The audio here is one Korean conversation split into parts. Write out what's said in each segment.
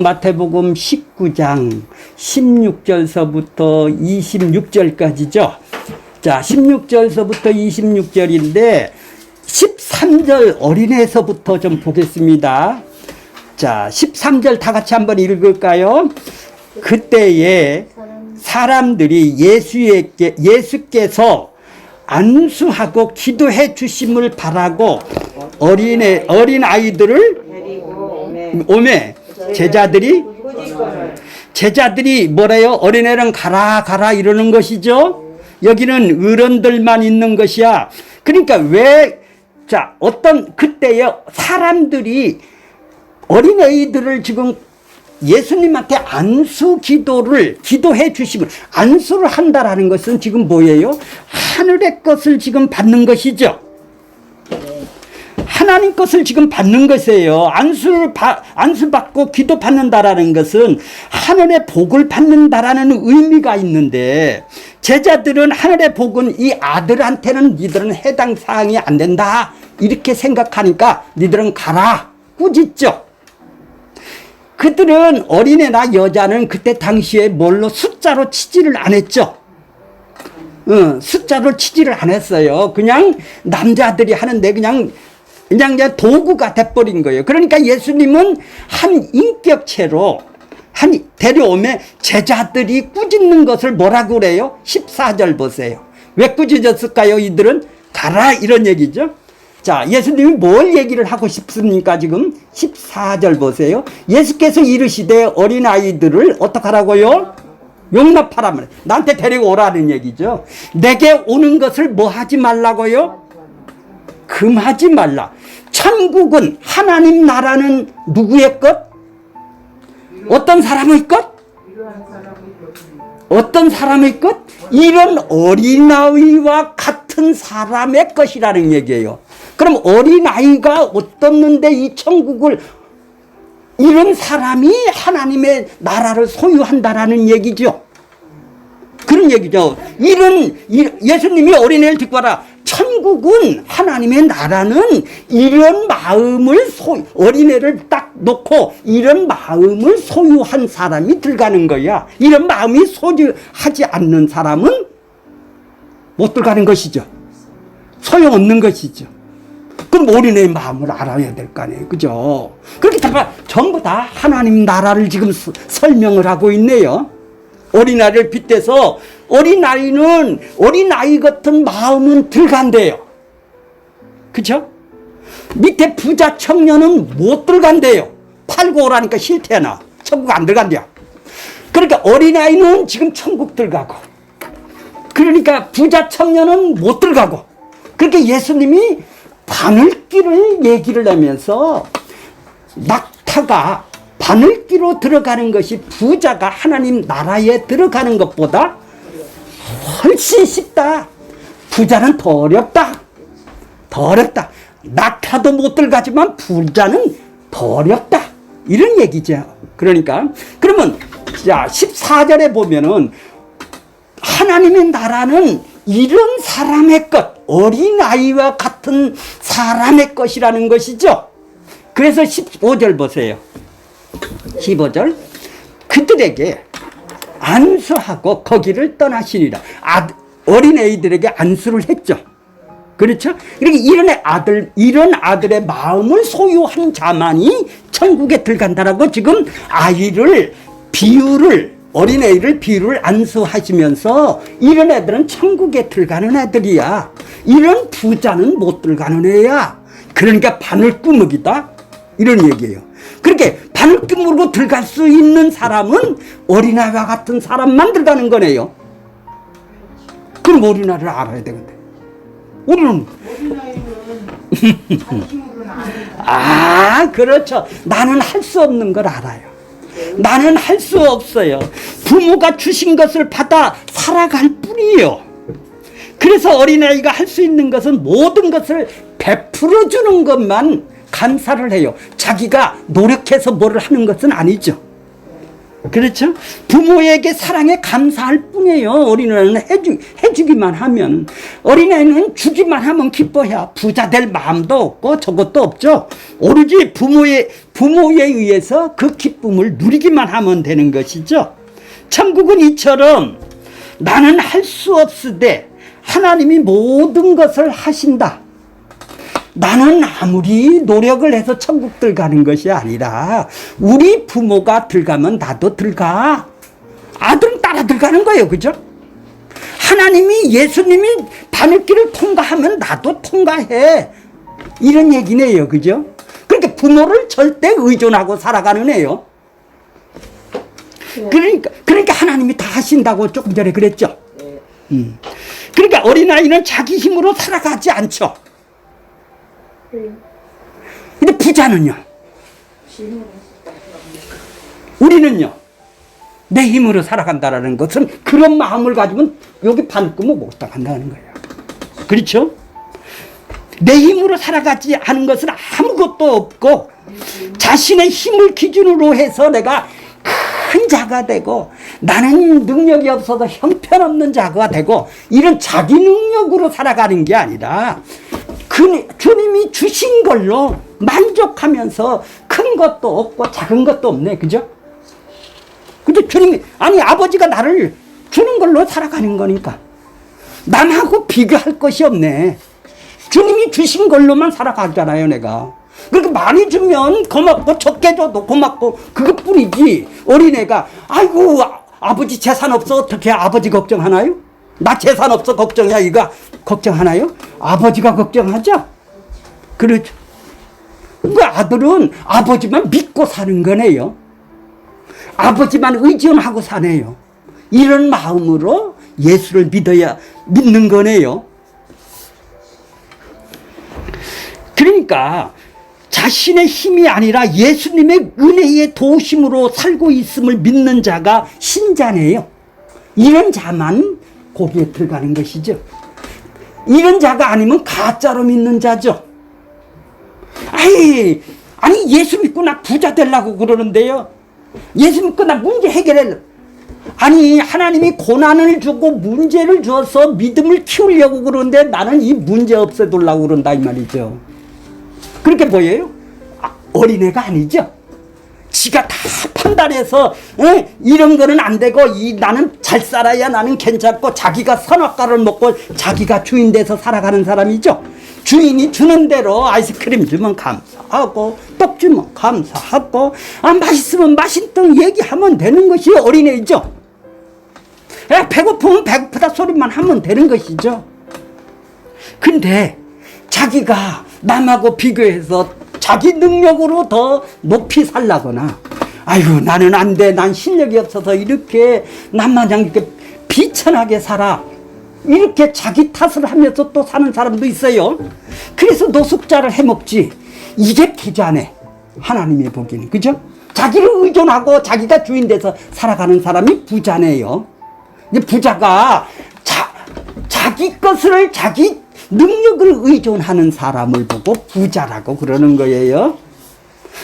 마태복음 19장 16절서부터 26절까지죠. 자, 16절서부터 26절인데 13절 어린애에서부터 좀 보겠습니다. 자, 13절 다 같이 한번 읽을까요? 그때에 사람들이 예수께서 안수하고 기도해 주심을 바라고 어린 아이들을 오매 제자들이 뭐래요? 어린애는 가라 이러는 것이죠. 여기는 어른들만 있는 것이야. 그러니까 그때에 사람들이 어린애들을 지금 예수님한테 기도해 주시면, 안수를 한다라는 것은 지금 뭐예요? 하늘의 것을 지금 받는 것이죠. 하나님 것을 지금 받는 것이에요. 안수 받고 기도 받는다라는 것은 하늘의 복을 받는다라는 의미가 있는데, 제자들은 하늘의 복은 이 아들한테는 니들은 해당 사항이 안 된다 이렇게 생각하니까 니들은 가라 꾸짖죠. 그들은 어린애나 여자는 그때 당시에 숫자로 치지를 안 했죠. 숫자로 치지를 안 했어요. 그냥 남자들이 하는데 그냥 도구가 돼버린 거예요. 그러니까 예수님은 한 인격체로 데려오면 제자들이 꾸짖는 것을 뭐라고 그래요? 14절 보세요. 왜 꾸짖었을까요? 이들은 가라 이런 얘기죠. 자, 예수님이 뭘 얘기를 하고 싶습니까? 지금 14절 보세요. 예수께서 이르시되 어린아이들을 어떡하라고요? 용납하라. 나한테 데리고 오라는 얘기죠. 내게 오는 것을 뭐 하지 말라고요? 금하지 말라. 천국은 하나님 나라는 누구의 것? 어떤 사람의 것? 어떤 사람의 것? 이런 어린아이와 같은 사람의 것이라는 얘기예요. 그럼 어린아이가 어떻는데 이 천국을, 이런 사람이 하나님의 나라를 소유한다라는 얘기죠. 그런 얘기죠. 예수님이 어린애를 듣고 와라. 천국은, 하나님의 나라는 이런 마음을 어린애를 딱 놓고 이런 마음을 소유한 사람이 들어가는 거야. 이런 마음이 소유하지 않는 사람은 못 들어가는 것이죠. 소용없는 것이죠. 그럼 어린애의 마음을 알아야 될 거 아니에요. 그죠? 그렇게 전부 다 하나님 나라를 지금 설명을 하고 있네요. 어린아이를 빗대서 어린아이 같은 마음은 들어간대요. 그쵸? 밑에 부자 청년은 못 들어간대요. 팔고 오라니까 싫대나. 천국 안 들어간대요. 그러니까 어린아이는 지금 천국 들어가고, 그러니까 부자 청년은 못 들어가고, 그렇게 예수님이 바늘길을 얘기를 하면서 낙타가 바늘길로 들어가는 것이 부자가 하나님 나라에 들어가는 것보다 훨씬 쉽다. 부자는 더 어렵다. 낙타도 못 들어가지만 부자는 더 어렵다. 이런 얘기죠. 그러니까 그러면 자 14절에 보면은 하나님의 나라는 이런 사람의 것, 어린아이와 같은 사람의 것이라는 것이죠. 그래서 15절 보세요. 15절. 그들에게 안수하고 거기를 떠나시니라. 어린아이들에게 안수를 했죠. 그렇죠? 그러니까 이런 아들의 마음을 소유한 자만이 천국에 들어간다라고 지금 어린애를 비유를 안수하시면서 이런 애들은 천국에 들어가는 애들이야. 이런 부자는 못 들어가는 애야. 그러니까 바늘구멍이다. 이런 얘기예요. 그렇게 바늘구멍으로 들어갈 수 있는 사람은 어린아이와 같은 사람만 들어가는 거네요. 그럼 어린아이를 알아야 되는데. 우리는 그렇죠. 나는 할 수 없는 걸 알아요. 나는 할 수 없어요. 부모가 주신 것을 받아 살아갈 뿐이에요. 그래서 어린아이가 할 수 있는 것은 모든 것을 베풀어 주는 것만 감사를 해요. 자기가 노력해서 뭐를 하는 것은 아니죠. 그렇죠? 부모에게 사랑에 감사할 뿐이에요. 어린애는 해주기만 하면. 어린애는 주기만 하면 기뻐해. 부자 될 마음도 없고 저것도 없죠. 오로지 부모에 의해서 그 기쁨을 누리기만 하면 되는 것이죠. 천국은 이처럼 나는 할 수 없으되 하나님이 모든 것을 하신다. 나는 아무리 노력을 해서 천국 들어가는 것이 아니라 우리 부모가 들어가면 나도 들어가. 아들은 따라 들어가는 거예요. 그죠? 하나님이 예수님이 바늘길을 통과하면 나도 통과해. 이런 얘기네요. 그죠? 그러니까 부모를 절대 의존하고 살아가는 애요. 그러니까 하나님이 다 하신다고 조금 전에 그랬죠. 그러니까 어린아이는 자기 힘으로 살아가지 않죠. 근데 부자는요? 우리는요? 내 힘으로 살아간다는 것은 그런 마음을 가지면 여기 반쯤은 못 나간다는 거예요. 그렇죠? 내 힘으로 살아가지 않은 것은 아무것도 없고 자신의 힘을 기준으로 해서 내가 큰 자가 되고 나는 능력이 없어서 형편없는 자가 되고 이런 자기 능력으로 살아가는 게 아니라 주님이 주신 걸로 만족하면서 큰 것도 없고 작은 것도 없네. 그죠? 근데 주님이 아버지가 나를 주는 걸로 살아가는 거니까 남하고 비교할 것이 없네. 주님이 주신 걸로만 살아가잖아요. 내가 그렇게 많이 주면 고맙고 적게 줘도 고맙고 그것뿐이지. 어린애가 아이고 아버지 재산 없어 어떻게 아버지 걱정하나요? 나 재산 없어 걱정이야 이거 걱정하나요? 아버지가 걱정하죠. 그렇죠. 그 아들은 아버지만 믿고 사는 거네요. 아버지만 의존하고 사네요. 이런 마음으로 예수를 믿는 거네요. 그러니까 자신의 힘이 아니라 예수님의 은혜의 도우심으로 살고 있음을 믿는 자가 신자네요. 이런 자만 거기에 들어가는 것이죠. 이런 자가 아니면 가짜로 믿는 자죠. 아니 예수 믿고 나 부자 되려고 그러는데요. 예수 믿고 나 문제 해결하려고. 아니 하나님이 고난을 주고 문제를 줘서 믿음을 키우려고 그러는데 나는 이 문제 없애두려고 그런다 이 말이죠. 그렇게 보여요? 어린애가 아니죠. 지가 다 판단해서 이런 거는 안 되고 나는 잘 살아야 나는 괜찮고 자기가 선악과를 먹고 자기가 주인 돼서 살아가는 사람이죠. 주인이 주는 대로 아이스크림 주면 감사하고 떡 주면 감사하고 맛있으면 맛있던 얘기하면 되는 것이 어린애죠. 배고프면 배고프다 소리만 하면 되는 것이죠. 근데 자기가 남하고 비교해서 자기 능력으로 더 높이 살라거나 아이고 나는 안 돼 난 실력이 없어서 이렇게 남마냥 이렇게 비천하게 살아 이렇게 자기 탓을 하면서 또 사는 사람도 있어요. 그래서 노숙자를 해먹지. 이게 부자네 하나님이 보기에는. 그죠? 자기를 의존하고 자기가 주인 돼서 살아가는 사람이 부자네요. 부자가 자기 것을 자기 능력을 의존하는 사람을 보고 부자라고 그러는 거예요.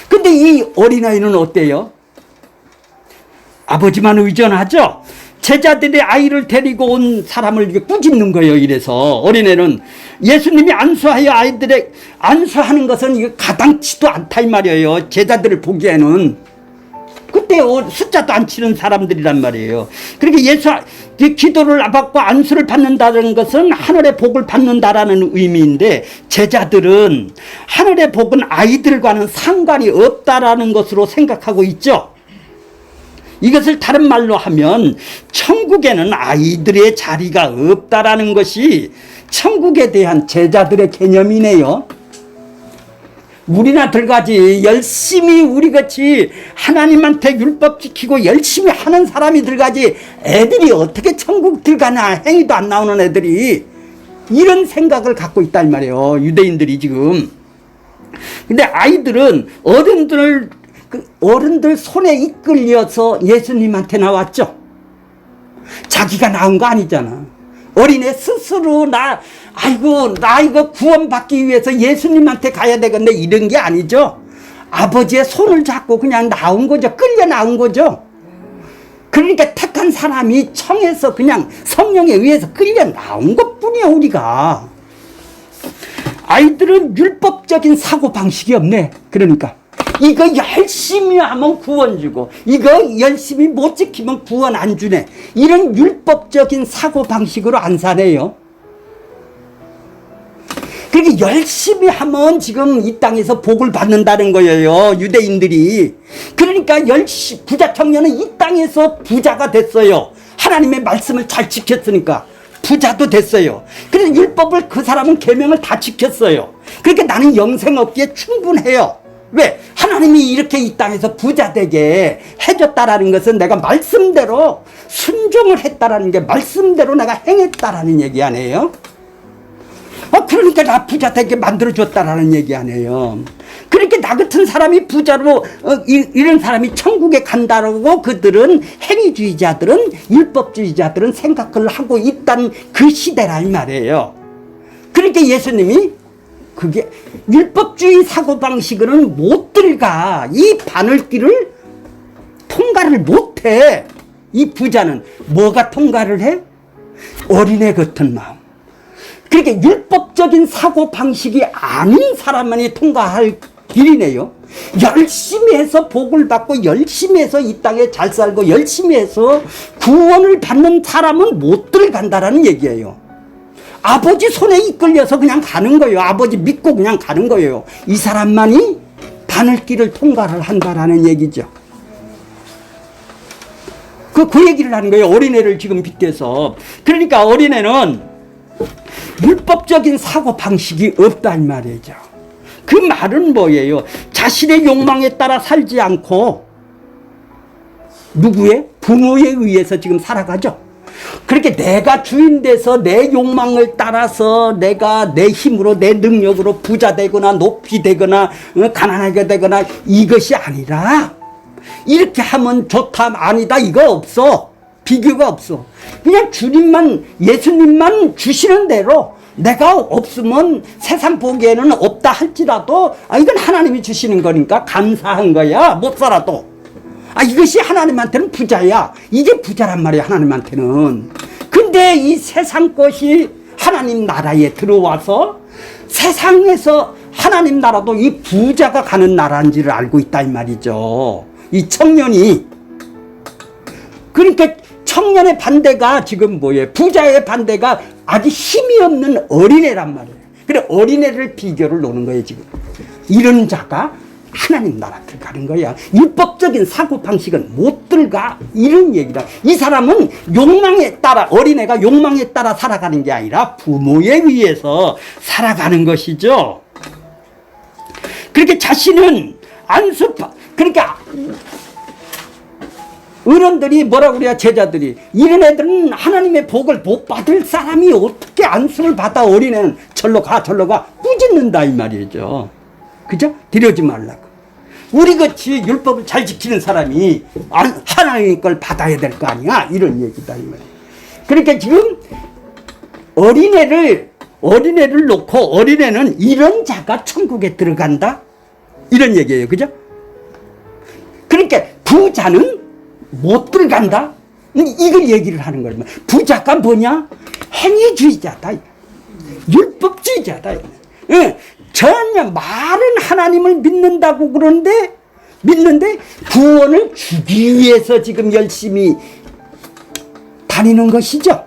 근데 이 어린아이는 어때요? 아버지만 의존하죠? 제자들이 아이를 데리고 온 사람을 꾸짖는 거예요. 이래서 어린애는 예수님이 안수하여 아이들의 안수하는 것은 가당치도 않다 이 말이에요. 제자들을 보기에는. 그때 숫자도 안 치는 사람들이란 말이에요. 그러니까 기도를 받고 안수를 받는다는 것은 하늘의 복을 받는다라는 의미인데 제자들은 하늘의 복은 아이들과는 상관이 없다라는 것으로 생각하고 있죠. 이것을 다른 말로 하면 천국에는 아이들의 자리가 없다라는 것이 천국에 대한 제자들의 개념이네요. 우리나 들가지 열심히 우리같이 하나님한테 율법 지키고 열심히 하는 사람이 들가지 애들이 어떻게 천국 들가나 행위도 안 나오는 애들이 이런 생각을 갖고 있단 말이에요. 유대인들이 지금. 근데 아이들은 어른들 손에 이끌려서 예수님한테 나왔죠. 자기가 나온 거 아니잖아. 어린애 스스로 나 이거 구원받기 위해서 예수님한테 가야 되겠네 이런 게 아니죠. 아버지의 손을 잡고 그냥 나온 거죠. 끌려 나온 거죠. 그러니까 택한 사람이 청해서 그냥 성령에 의해서 끌려 나온 것뿐이야 우리가. 아이들은 율법적인 사고방식이 없네. 그러니까 이거 열심히 하면 구원 주고 이거 열심히 못 지키면 구원 안 주네. 이런 율법적인 사고방식으로 안 사네요. 그러니까 열심히 하면 지금 이 땅에서 복을 받는다는 거예요. 유대인들이. 그러니까 부자 청년은 이 땅에서 부자가 됐어요. 하나님의 말씀을 잘 지켰으니까 부자도 됐어요. 그래서 율법을 그 사람은 계명을 다 지켰어요. 그러니까 나는 영생 얻기에 충분해요. 왜? 하나님이 이렇게 이 땅에서 부자 되게 해줬다라는 것은 내가 말씀대로 순종을 했다라는 게 말씀대로 내가 행했다라는 얘기 아니에요? 그러니까 나 부자 되게 만들어줬다라는 얘기 아니에요. 그러니까 나 같은 사람이 부자로 이런 사람이 천국에 간다라고 그들은 행위주의자들은 율법주의자들은 생각을 하고 있다는 그 시대란 말이에요. 그러니까 예수님이 그게 율법주의 사고방식으로는 못 들어가. 이 바늘길을 통과를 못해. 이 부자는 뭐가 통과를 해? 어린애 같은 마음. 그러니까 율법적인 사고방식이 아닌 사람만이 통과할 길이네요. 열심히 해서 복을 받고 열심히 해서 이 땅에 잘 살고 열심히 해서 구원을 받는 사람은 못 들어간다라는 얘기예요. 아버지 손에 이끌려서 그냥 가는 거예요. 아버지 믿고 그냥 가는 거예요. 이 사람만이 바늘길을 통과를 한다라는 얘기죠. 그 얘기를 하는 거예요. 어린애를 지금 빗대서. 그러니까 어린애는 율법적인 사고방식이 없단 말이죠. 그 말은 뭐예요? 자신의 욕망에 따라 살지 않고 누구의? 부모에 의해서 지금 살아가죠. 그렇게 내가 주인 돼서 내 욕망을 따라서 내가 내 힘으로 내 능력으로 부자 되거나 높이 되거나 가난하게 되거나 이것이 아니라 이렇게 하면 좋다 아니다 이거 없어. 비교가 없어. 그냥 주님만 예수님만 주시는 대로 내가 없으면 세상 보기에는 없다 할지라도 이건 하나님이 주시는 거니까 감사한 거야. 못 살아도. 이것이 하나님한테는 부자야. 이게 부자란 말이야 하나님한테는. 근데 이 세상 것이 하나님 나라에 들어와서 세상에서 하나님 나라도 이 부자가 가는 나라인지를 알고 있다 이 말이죠. 이 청년이. 그러니까 청년의 반대가 지금 뭐예요? 부자의 반대가 아주 힘이 없는 어린애란 말이에요. 그래 어린애를 비교를 놓는 거예요 지금. 이런 자가 하나님 나라 들어가는 거야. 율법적인 사고방식은 못 들어가. 이런 얘기다. 이 사람은 욕망에 따라 어린애가 욕망에 따라 살아가는 게 아니라 부모에 의해서 살아가는 것이죠. 그렇게 자신은 그러니까 어른들이 뭐라고 그래야 제자들이 이런 애들은 하나님의 복을 못 받을 사람이 어떻게 안수를 받아. 어린애는 절로 가 꾸짖는다 이 말이죠. 그죠? 들여지 말라고. 우리같이 율법을 잘 지키는 사람이 하나님 걸 받아야 될 거 아니야. 이런 얘기다 이 말이에요. 그러니까 지금 어린애를 놓고 어린애는 이런 자가 천국에 들어간다 이런 얘기예요. 그죠? 그러니까 부자는 못 들어간다? 이걸 얘기를 하는 거예요. 부자가 뭐냐? 행위주의자다. 율법주의자다. 전혀 말은 하나님을 믿는다고 그러는데 믿는데 구원을 주기 위해서 지금 열심히 다니는 것이죠.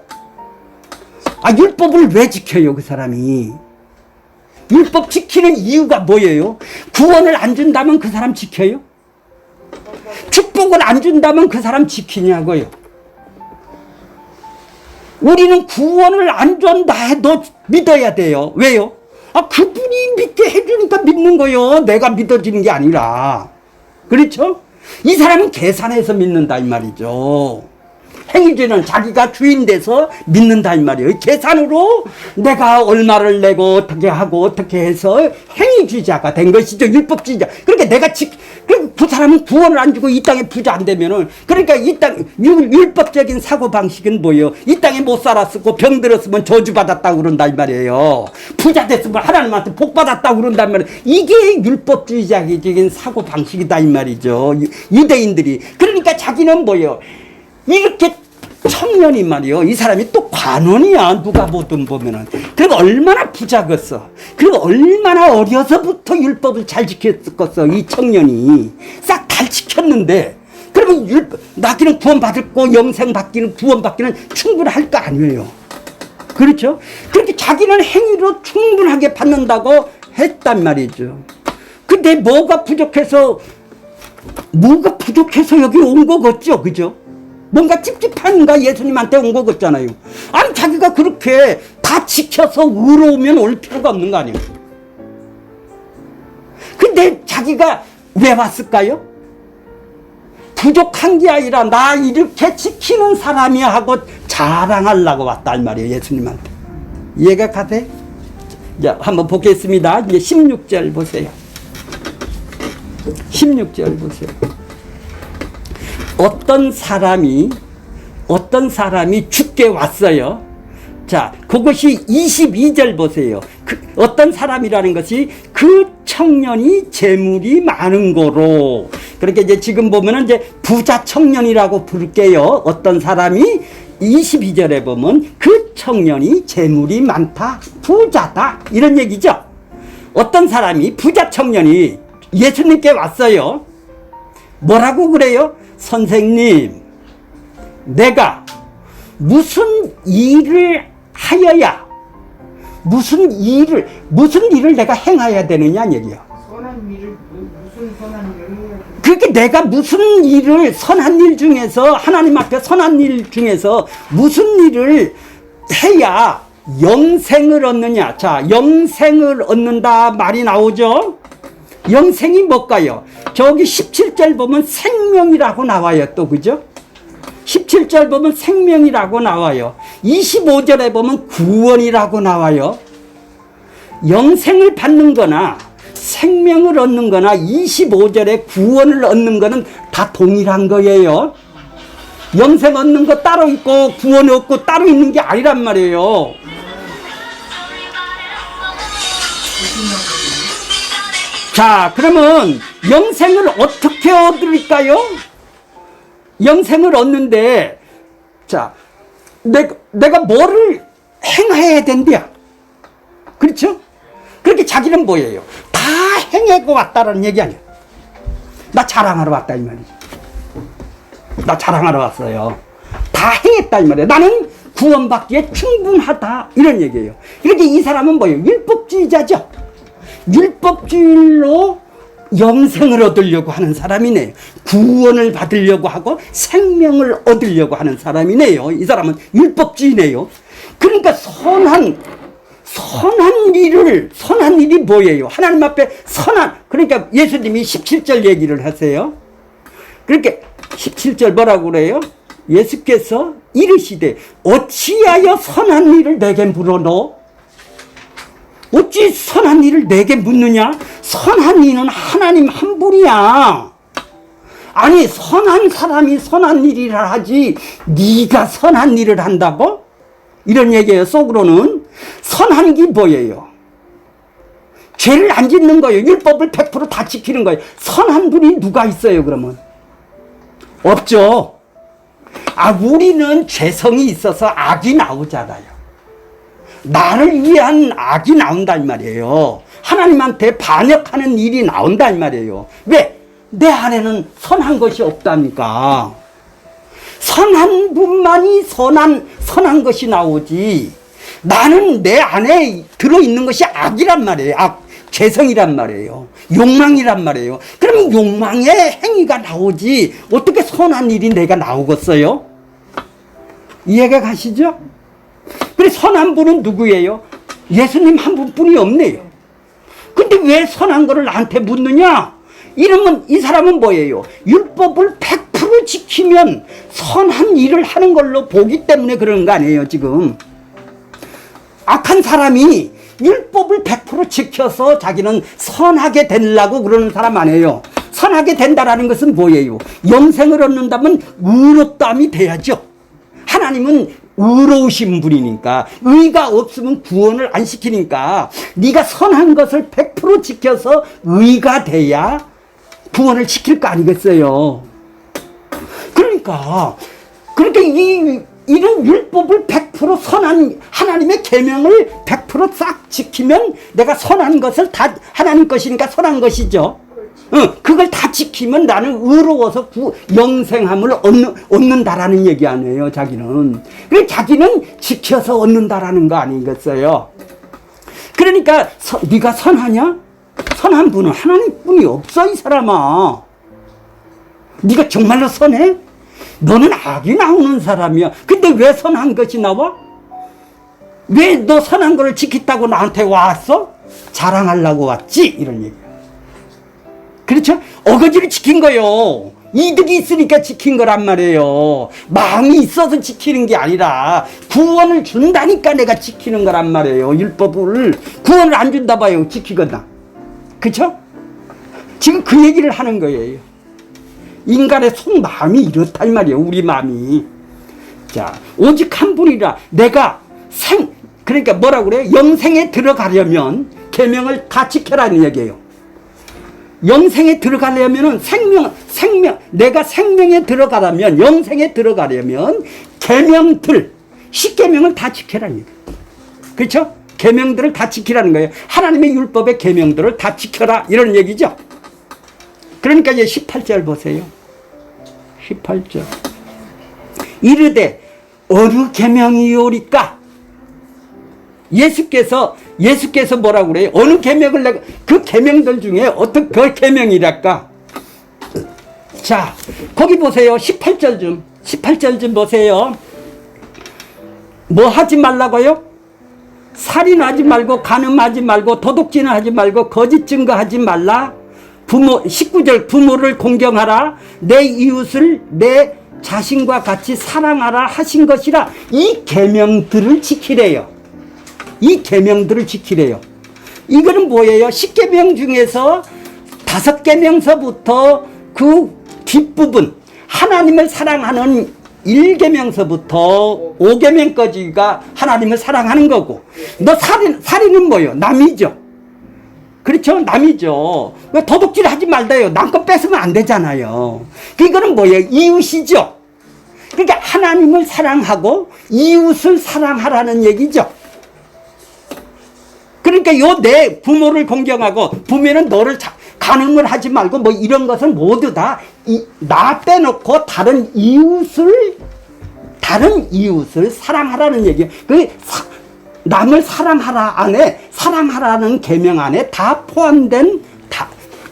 율법을 왜 지켜요 그 사람이? 율법 지키는 이유가 뭐예요? 구원을 안 준다면 그 사람 지켜요? 축복을 안 준다면 그 사람 지키냐고요. 우리는 구원을 안 준다 해도 믿어야 돼요. 왜요? 그분이 믿게 해주니까 믿는 거요. 내가 믿어지는 게 아니라. 그렇죠? 이 사람은 계산해서 믿는다 이 말이죠. 행위주의는 자기가 주인 돼서 믿는다 이 말이에요. 계산으로 내가 얼마를 내고 어떻게 하고 어떻게 해서 행위주의자가 된 것이죠. 율법주의자. 그러니까 그 사람은 구원을 안 주고 이 땅에 부자 안 되면은 그러니까 이 땅 율법적인 사고 방식은 뭐예요? 이 땅에 못 살았고 병 들었으면 저주받았다고 그런다 이 말이에요. 부자 됐으면 하나님한테 복 받았다고 그런단 말이에요. 이게 율법주의적인 사고 방식이다 이 말이죠. 유대인들이. 그러니까 자기는 뭐예요? 이렇게 청년이 말이요. 이 사람이 또 관원이야. 누가 보든 보면은. 그리고 얼마나 부자겠어. 그리고 얼마나 어려서부터 율법을 잘 지켰겠어. 이 청년이. 싹 잘 지켰는데. 그러면 나기는 구원받고 영생 받기는 구원받기는 충분할 거 아니에요. 그렇죠? 그렇게 자기는 행위로 충분하게 받는다고 했단 말이죠. 근데 뭐가 부족해서 여기 온 거겠죠? 그죠? 뭔가 찝찝한가 예수님한테 온 거 같잖아요. 아니 자기가 그렇게 다 지켜서 의로우면 올 필요가 없는 거 아니에요. 근데 자기가 왜 왔을까요? 부족한 게 아니라 나 이렇게 지키는 사람이야 하고 자랑하려고 왔다 이 말이에요. 예수님한테. 이해가 가세요? 자, 한번 보겠습니다. 이제 16절 보세요. 16절 보세요. 어떤 사람이 죽게 왔어요. 자, 그것이 22절 보세요. 어떤 사람이라는 것이 그 청년이 재물이 많은 거로. 그렇게 이제 지금 보면은 이제 부자 청년이라고 부를게요. 어떤 사람이 22절에 보면 그 청년이 재물이 많다, 부자다. 이런 얘기죠. 어떤 사람이 부자 청년이 예수님께 왔어요. 뭐라고 그래요? 선생님, 내가 무슨 일을 하여야 무슨 일을 내가 행해야 되느냐 얘기요. 선한 일을 무슨 선한 일을 해야 돼? 그렇게 내가 무슨 일을 선한 일 중에서 하나님 앞에 선한 일 중에서 무슨 일을 해야 영생을 얻느냐. 자, 영생을 얻는다 말이 나오죠. 영생이 뭘까요? 저기 17절 보면 생명이라고 나와요. 또 그죠? 17절 보면 생명이라고 나와요. 25절에 보면 구원이라고 나와요. 영생을 받는 거나 생명을 얻는 거나 25절에 구원을 얻는 거는 다 동일한 거예요. 영생 얻는 거 따로 있고 구원 얻고 따로 있는 게 아니란 말이에요. 자, 그러면 영생을 어떻게 얻을까요? 영생을 얻는데, 자, 내가 뭐를 행해야 된대요. 그렇죠? 그렇게 자기는 뭐예요? 다 행하고 왔다라는 얘기 아니야. 나 자랑하러 왔다 이 말이지. 나 자랑하러 왔어요. 다 행했다 이 말이야. 나는 구원받기에 충분하다 이런 얘기예요. 이렇게 이 사람은 뭐예요? 율법주의자죠. 율법주의로 영생을 얻으려고 하는 사람이네요. 구원을 받으려고 하고 생명을 얻으려고 하는 사람이네요. 이 사람은 율법주의네요. 그러니까 선한 일이 뭐예요? 하나님 앞에 그러니까 예수님이 17절 얘기를 하세요. 그렇게 17절 뭐라고 그래요? 예수께서 이르시되 어찌하여 선한 일을 내게 물어노? 어찌 선한 일을 내게 묻느냐? 선한 이는 하나님 한 분이야. 아니 선한 사람이 선한 일이라 하지 네가 선한 일을 한다고? 이런 얘기예요. 속으로는. 선한 게 뭐예요? 죄를 안 짓는 거예요. 율법을 100% 다 지키는 거예요. 선한 분이 누가 있어요 그러면? 없죠. 우리는 죄성이 있어서 악이 나오잖아요. 나를 위한 악이 나온다 이 말이에요. 하나님한테 반역하는 일이 나온다 이 말이에요. 왜? 내 안에는 선한 것이 없다니까. 선한 분만이 선한 것이 나오지. 나는 내 안에 들어있는 것이 악이란 말이에요. 죄성이란 말이에요. 욕망이란 말이에요. 그러면 욕망의 행위가 나오지 어떻게 선한 일이 내가 나오겠어요? 이해가 가시죠? 그래 선한 분은 누구예요? 예수님 한 분뿐이 없네요. 근데 왜 선한 거를 나한테 묻느냐? 이러면 이 사람은 뭐예요? 율법을 100% 지키면 선한 일을 하는 걸로 보기 때문에 그러는 거 아니에요 지금. 악한 사람이 율법을 100% 지켜서 자기는 선하게 되려고 그러는 사람 아니에요. 선하게 된다라는 것은 뭐예요? 영생을 얻는다면 의롭다함이 돼야죠. 하나님은 의로우신 분이니까 의가 없으면 구원을 안 시키니까 네가 선한 것을 100% 지켜서 의가 돼야 구원을 시킬 거 아니겠어요. 그러니까 이런 율법을 100% 선한 하나님의 계명을 100%싹 지키면 내가 선한 것을 다 하나님 것이니까 선한 것이죠. 그걸 다 지키면 나는 의로워서 영생함을 얻는다라는 얘기 아니에요, 자기는. 그래, 자기는 지켜서 얻는다라는 거 아니겠어요? 그러니까, 네가 선하냐? 선한 분은 하나님뿐이 없어, 이 사람아. 네가 정말로 선해? 너는 악이 나오는 사람이야. 근데 왜 선한 것이 나와? 왜 너 선한 거를 지켰다고 나한테 왔어? 자랑하려고 왔지? 이런 얘기야. 그렇죠? 어거지를 지킨 거요. 이득이 있으니까 지킨 거란 말이에요. 마음이 있어서 지키는 게 아니라 구원을 준다니까 내가 지키는 거란 말이에요. 율법을 구원을 안 준다 봐요. 지키거나. 그렇죠? 지금 그 얘기를 하는 거예요. 인간의 속마음이 이렇다 이 말이에요. 우리 마음이. 자, 오직 한 분이라. 내가 그러니까 뭐라고 그래요? 영생에 들어가려면 계명을 다 지켜라는 얘기예요. 영생에 들어가려면은 내가 생명에 들어가려면, 영생에 들어가려면 계명들, 10계명을 다 지켜라는 얘기예요. 그렇죠? 계명들을 다 지키라는 거예요. 하나님의 율법의 계명들을 다 지켜라 이런 얘기죠. 그러니까 이제 18절 보세요. 18절. 이르되 어느 계명이오리까? 예수께서 뭐라고 그래요? 어느 계명을 내가 그 계명들 중에 어떤 그 계명이랄까? 자, 거기 보세요. 18절 좀 보세요. 뭐 하지 말라고요? 살인하지 말고, 간음하지 말고, 도둑질을 하지 말고, 거짓 증거하지 말라. 19절 부모를 공경하라. 내 이웃을 내 자신과 같이 사랑하라 하신 것이라. 이 계명들을 지키래요. 이 계명들을 지키래요. 이거는 뭐예요? 10계명 중에서 5계명서부터 그 뒷부분, 하나님을 사랑하는 1계명서부터 5계명까지가 하나님을 사랑하는 거고, 너 살인은 뭐예요? 남이죠. 그렇죠? 남이죠. 왜 도둑질 하지 말다요? 남 거 뺏으면 안 되잖아요. 이거는 뭐예요? 이웃이죠. 그러니까 하나님을 사랑하고 이웃을 사랑하라는 얘기죠. 그러니까 내 부모를 공경하고, 부모는 너를 간음을 하지 말고 뭐 이런 것은 모두 다 나 빼놓고 다른 이웃을 사랑하라는 얘기예요. 남을 사랑하라 안에, 사랑하라는 계명 안에 다 포함된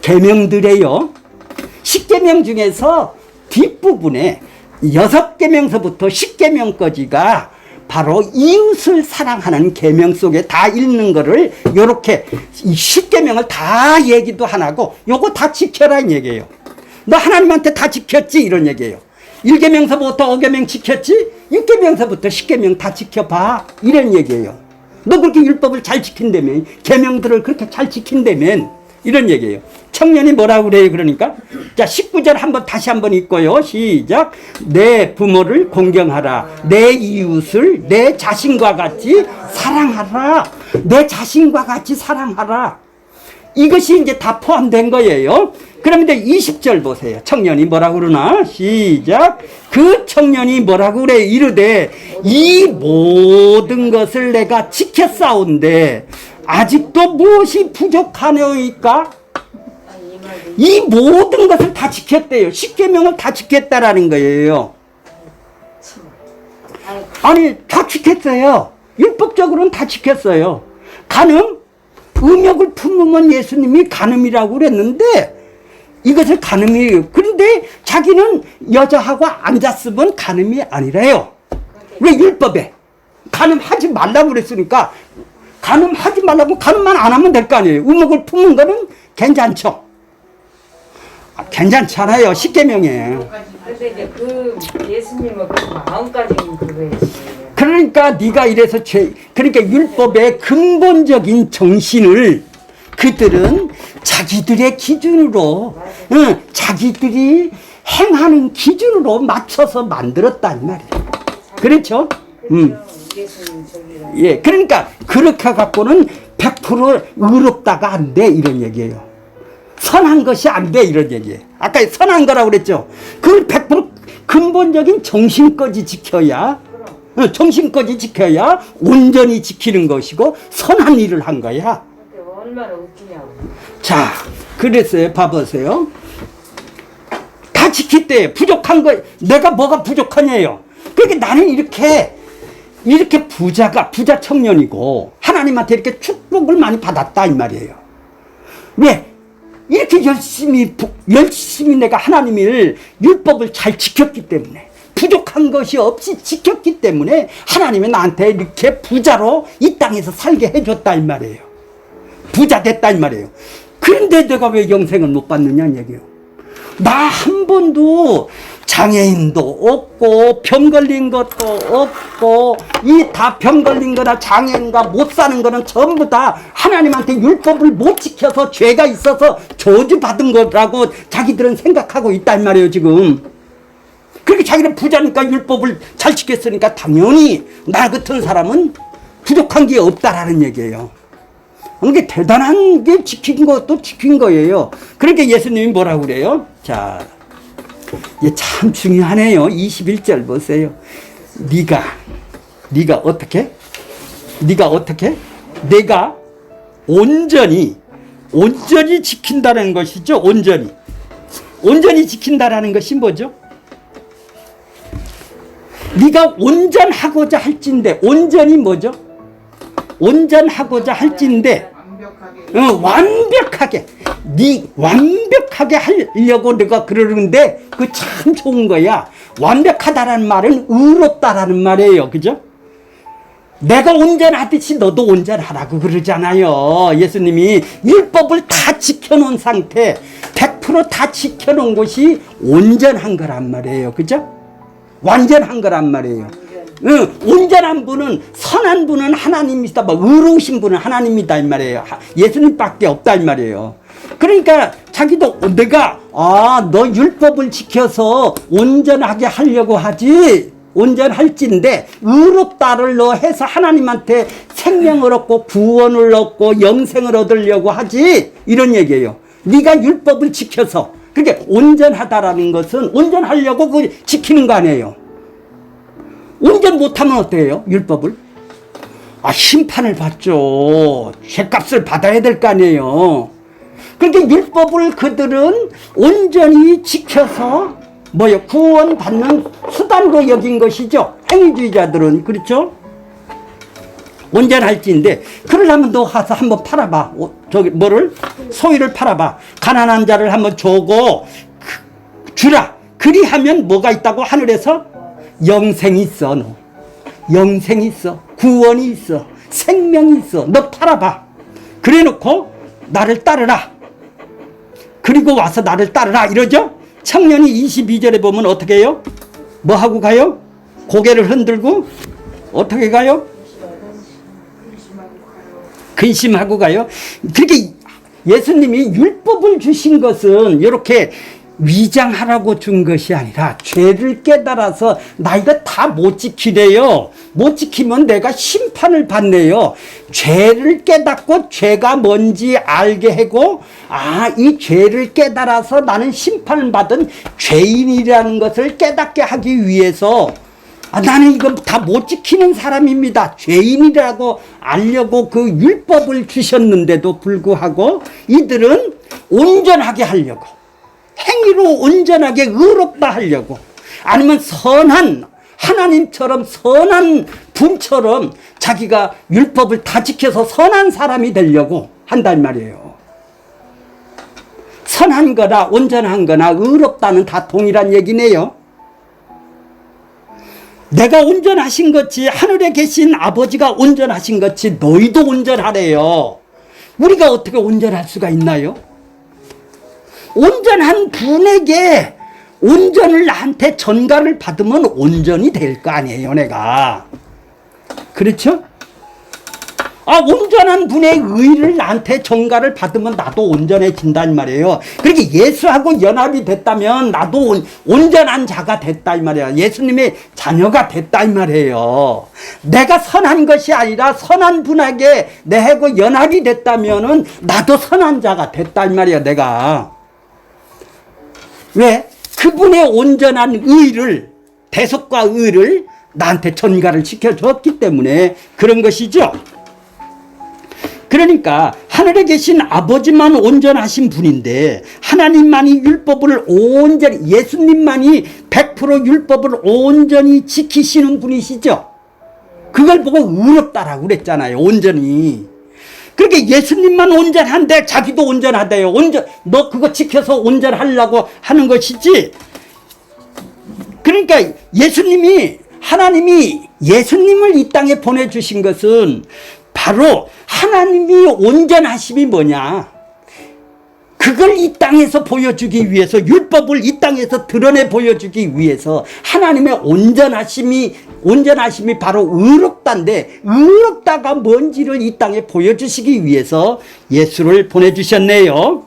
계명들이에요. 10계명 중에서 뒷부분에 6계명서부터 10계명까지가 바로 이웃을 사랑하는 계명 속에 다 있는 거를 요렇게 10계명을 다 얘기도 안 하고 요거 다 지켜라 이 얘기예요. 너 하나님한테 다 지켰지 이런 얘기예요. 1계명서부터 5계명 지켰지? 6계명서부터 10계명 다 지켜봐 이런 얘기예요. 너 그렇게 율법을 잘 지킨다면, 계명들을 그렇게 잘 지킨다면 이런 얘기예요. 청년이 뭐라고 그래요? 그러니까 자, 19절 다시 한번 읽고요. 시작. 내 부모를 공경하라. 내 이웃을 내 자신과 같이 사랑하라. 내 자신과 같이 사랑하라. 이것이 이제 다 포함된 거예요. 그럼 이제 20절 보세요. 청년이 뭐라고 그러나? 시작. 그 청년이 뭐라고 그래? 이르되 이 모든 것을 내가 지켰사온데 아직도 무엇이 부족하냐니까? 이 모든 것을 다 지켰대요. 10계명을 다 지켰다라는 거예요. 아니, 다 지켰어요. 율법적으로는 다 지켰어요. 간음? 음욕을 품으면 예수님이 간음이라고 그랬는데 이것을 간음이에요. 그런데 자기는 여자하고 앉았으면 간음이 아니래요. 왜? 율법에 간음하지 말라고 그랬으니까, 간음하지 말라고 간음만 안 하면 될 거 아니에요. 음욕을 품는 거는 괜찮죠. 괜찮잖아요. 10계명에. 근데 이제 그 예수님은 그 마음까지는 그거였지. 그러니까 네가 이래서 그러니까 율법의 근본적인 정신을 그들은 자기들의 기준으로, 자기들이 행하는 기준으로 맞춰서 만들었단 말이에요. 그렇죠? 예, 그러니까 그렇게 갖고는 100% 의롭다가 안 돼 이런 얘기예요. 선한 것이 안 돼 이런 얘기예요. 아까 선한 거라고 그랬죠. 그걸 100% 근본적인 정신까지 지켜야, 정신까지 지켜야 온전히 지키는 것이고 선한 일을 한 거야. 근데 얼마나 웃기냐고. 자, 그랬어요. 봐보세요. 다 지킬 때 부족한 거, 내가 뭐가 부족하냐요. 그러니까 나는 이렇게 부자 청년이고 하나님한테 이렇게 축복을 많이 받았다 이 말이에요. 왜? 이렇게 열심히 내가 하나님을 율법을 잘 지켰기 때문에, 부족한 것이 없이 지켰기 때문에 하나님이 나한테 이렇게 부자로 이 땅에서 살게 해줬다 이 말이에요. 부자 됐다 이 말이에요. 그런데 내가 왜 영생을 못 받느냐 얘기예요. 나 한 번도 장애인도 없고 병 걸린 것도 없고, 이 다 병 걸린 거나 장애인과 못 사는 거는 전부 다 하나님한테 율법을 못 지켜서 죄가 있어서 저주받은 거라고 자기들은 생각하고 있단 말이에요 지금. 그렇게 자기는 부자니까 율법을 잘 지켰으니까 당연히 나 같은 사람은 부족한 게 없다라는 얘기예요. 그게 대단한 게 지킨 것도 지킨 거예요. 그러니까 예수님이 뭐라고 그래요? 자, 이게 참 중요하네요. 21절 보세요. 네가 어떻게? 내가 온전히 지킨다는 것이죠. 온전히 지킨다라는 것이 뭐죠? 네가 온전하고자 할진데, 온전히 뭐죠? 온전하고자 할진데, 완벽하게 하려고 내가 그러는데, 그 참 좋은 거야. 완벽하다라는 말은 의롭다라는 말이에요. 그죠? 내가 온전하듯이 너도 온전하라고 그러잖아요. 예수님이 율법을 다 지켜놓은 상태, 100% 다 지켜놓은 것이 온전한 거란 말이에요. 그죠? 완전한 거란 말이에요. 온전한 분은, 선한 분은 하나님이다, 의로우신 분은 하나님이다 이 말이에요. 예수님밖에 없다 이 말이에요. 그러니까 자기도 내가 너 율법을 지켜서 온전하게 하려고 하지, 온전할진데 의롭다를 너 해서 하나님한테 생명을 얻고 구원을 얻고 영생을 얻으려고 하지, 이런 얘기예요. 네가 율법을 지켜서. 그러니까 온전하다라는 것은 온전하려고 그 지키는 거 아니에요. 온전 못하면 어때요? 율법을? 심판을 받죠. 죄값을 받아야 될 거 아니에요. 그러니까 율법을 그들은 온전히 지켜서 구원받는 수단으로 여긴 것이죠. 행위주의자들은. 그렇죠? 온전할지인데, 그러려면 너 가서 한번 팔아봐. 소유를 팔아봐. 가난한 자를 한번 주라. 그리하면 뭐가 있다고? 하늘에서 영생이 있어. 너 영생이 있어, 구원이 있어, 생명이 있어. 너 팔아봐. 그래 놓고 나를 따르라. 그리고 와서 나를 따르라 이러죠. 청년이 22절에 보면 어떻게 해요? 뭐 하고 가요? 고개를 흔들고 어떻게 가요? 근심하고 가요. 그렇게 예수님이 율법을 주신 것은 이렇게 위장하라고 준 것이 아니라 죄를 깨달아서 나 이거 다 못 지키래요. 못 지키면 내가 심판을 받네요. 죄를 깨닫고 죄가 뭔지 알게 하고, 이 죄를 깨달아서 나는 심판을 받은 죄인이라는 것을 깨닫게 하기 위해서, 나는 이거 다 못 지키는 사람입니다, 죄인이라고 알려고 그 율법을 주셨는데도 불구하고 이들은 온전하게 하려고, 행위로 온전하게 의롭다 하려고, 아니면 선한 하나님처럼 선한 분처럼 자기가 율법을 다 지켜서 선한 사람이 되려고 한단 말이에요. 선한 거나 온전한 거나 의롭다는 다 동일한 얘기네요. 내가 온전하신 것이, 하늘에 계신 아버지가 온전하신 것이 너희도 온전하래요. 우리가 어떻게 온전할 수가 있나요? 온전한 분에게 온전을 나한테 전가를 받으면 온전이 될 거 아니에요, 내가. 그렇죠? 온전한 분의 의를 나한테 전가를 받으면 나도 온전해진단 말이에요. 그렇게 예수하고 연합이 됐다면 나도 온전한 자가 됐다 이 말이에요. 예수님의 자녀가 됐다 이 말이에요. 내가 선한 것이 아니라 선한 분에게 내하고 연합이 됐다면은 나도 선한 자가 됐다 이 말이에요, 내가. 왜? 그분의 온전한 의를, 대속과 의를 나한테 전가를 시켜줬기 때문에 그런 것이죠. 그러니까 하늘에 계신 아버지만 온전하신 분인데 하나님만이 율법을 온전히, 예수님만이 100% 율법을 온전히 지키시는 분이시죠. 그걸 보고 의롭다라고 그랬잖아요. 온전히. 그렇게 예수님만 온전한데 자기도 온전하대요. 너 그거 지켜서 온전하려고 하는 것이지. 그러니까 하나님이 예수님을 이 땅에 보내주신 것은 바로 하나님이 온전하심이 뭐냐, 그걸 이 땅에서 보여주기 위해서, 율법을 이 땅에서 드러내 보여주기 위해서 하나님의 온전하심이 바로 의롭다인데, 의롭다가 뭔지를 이 땅에 보여주시기 위해서 예수를 보내주셨네요.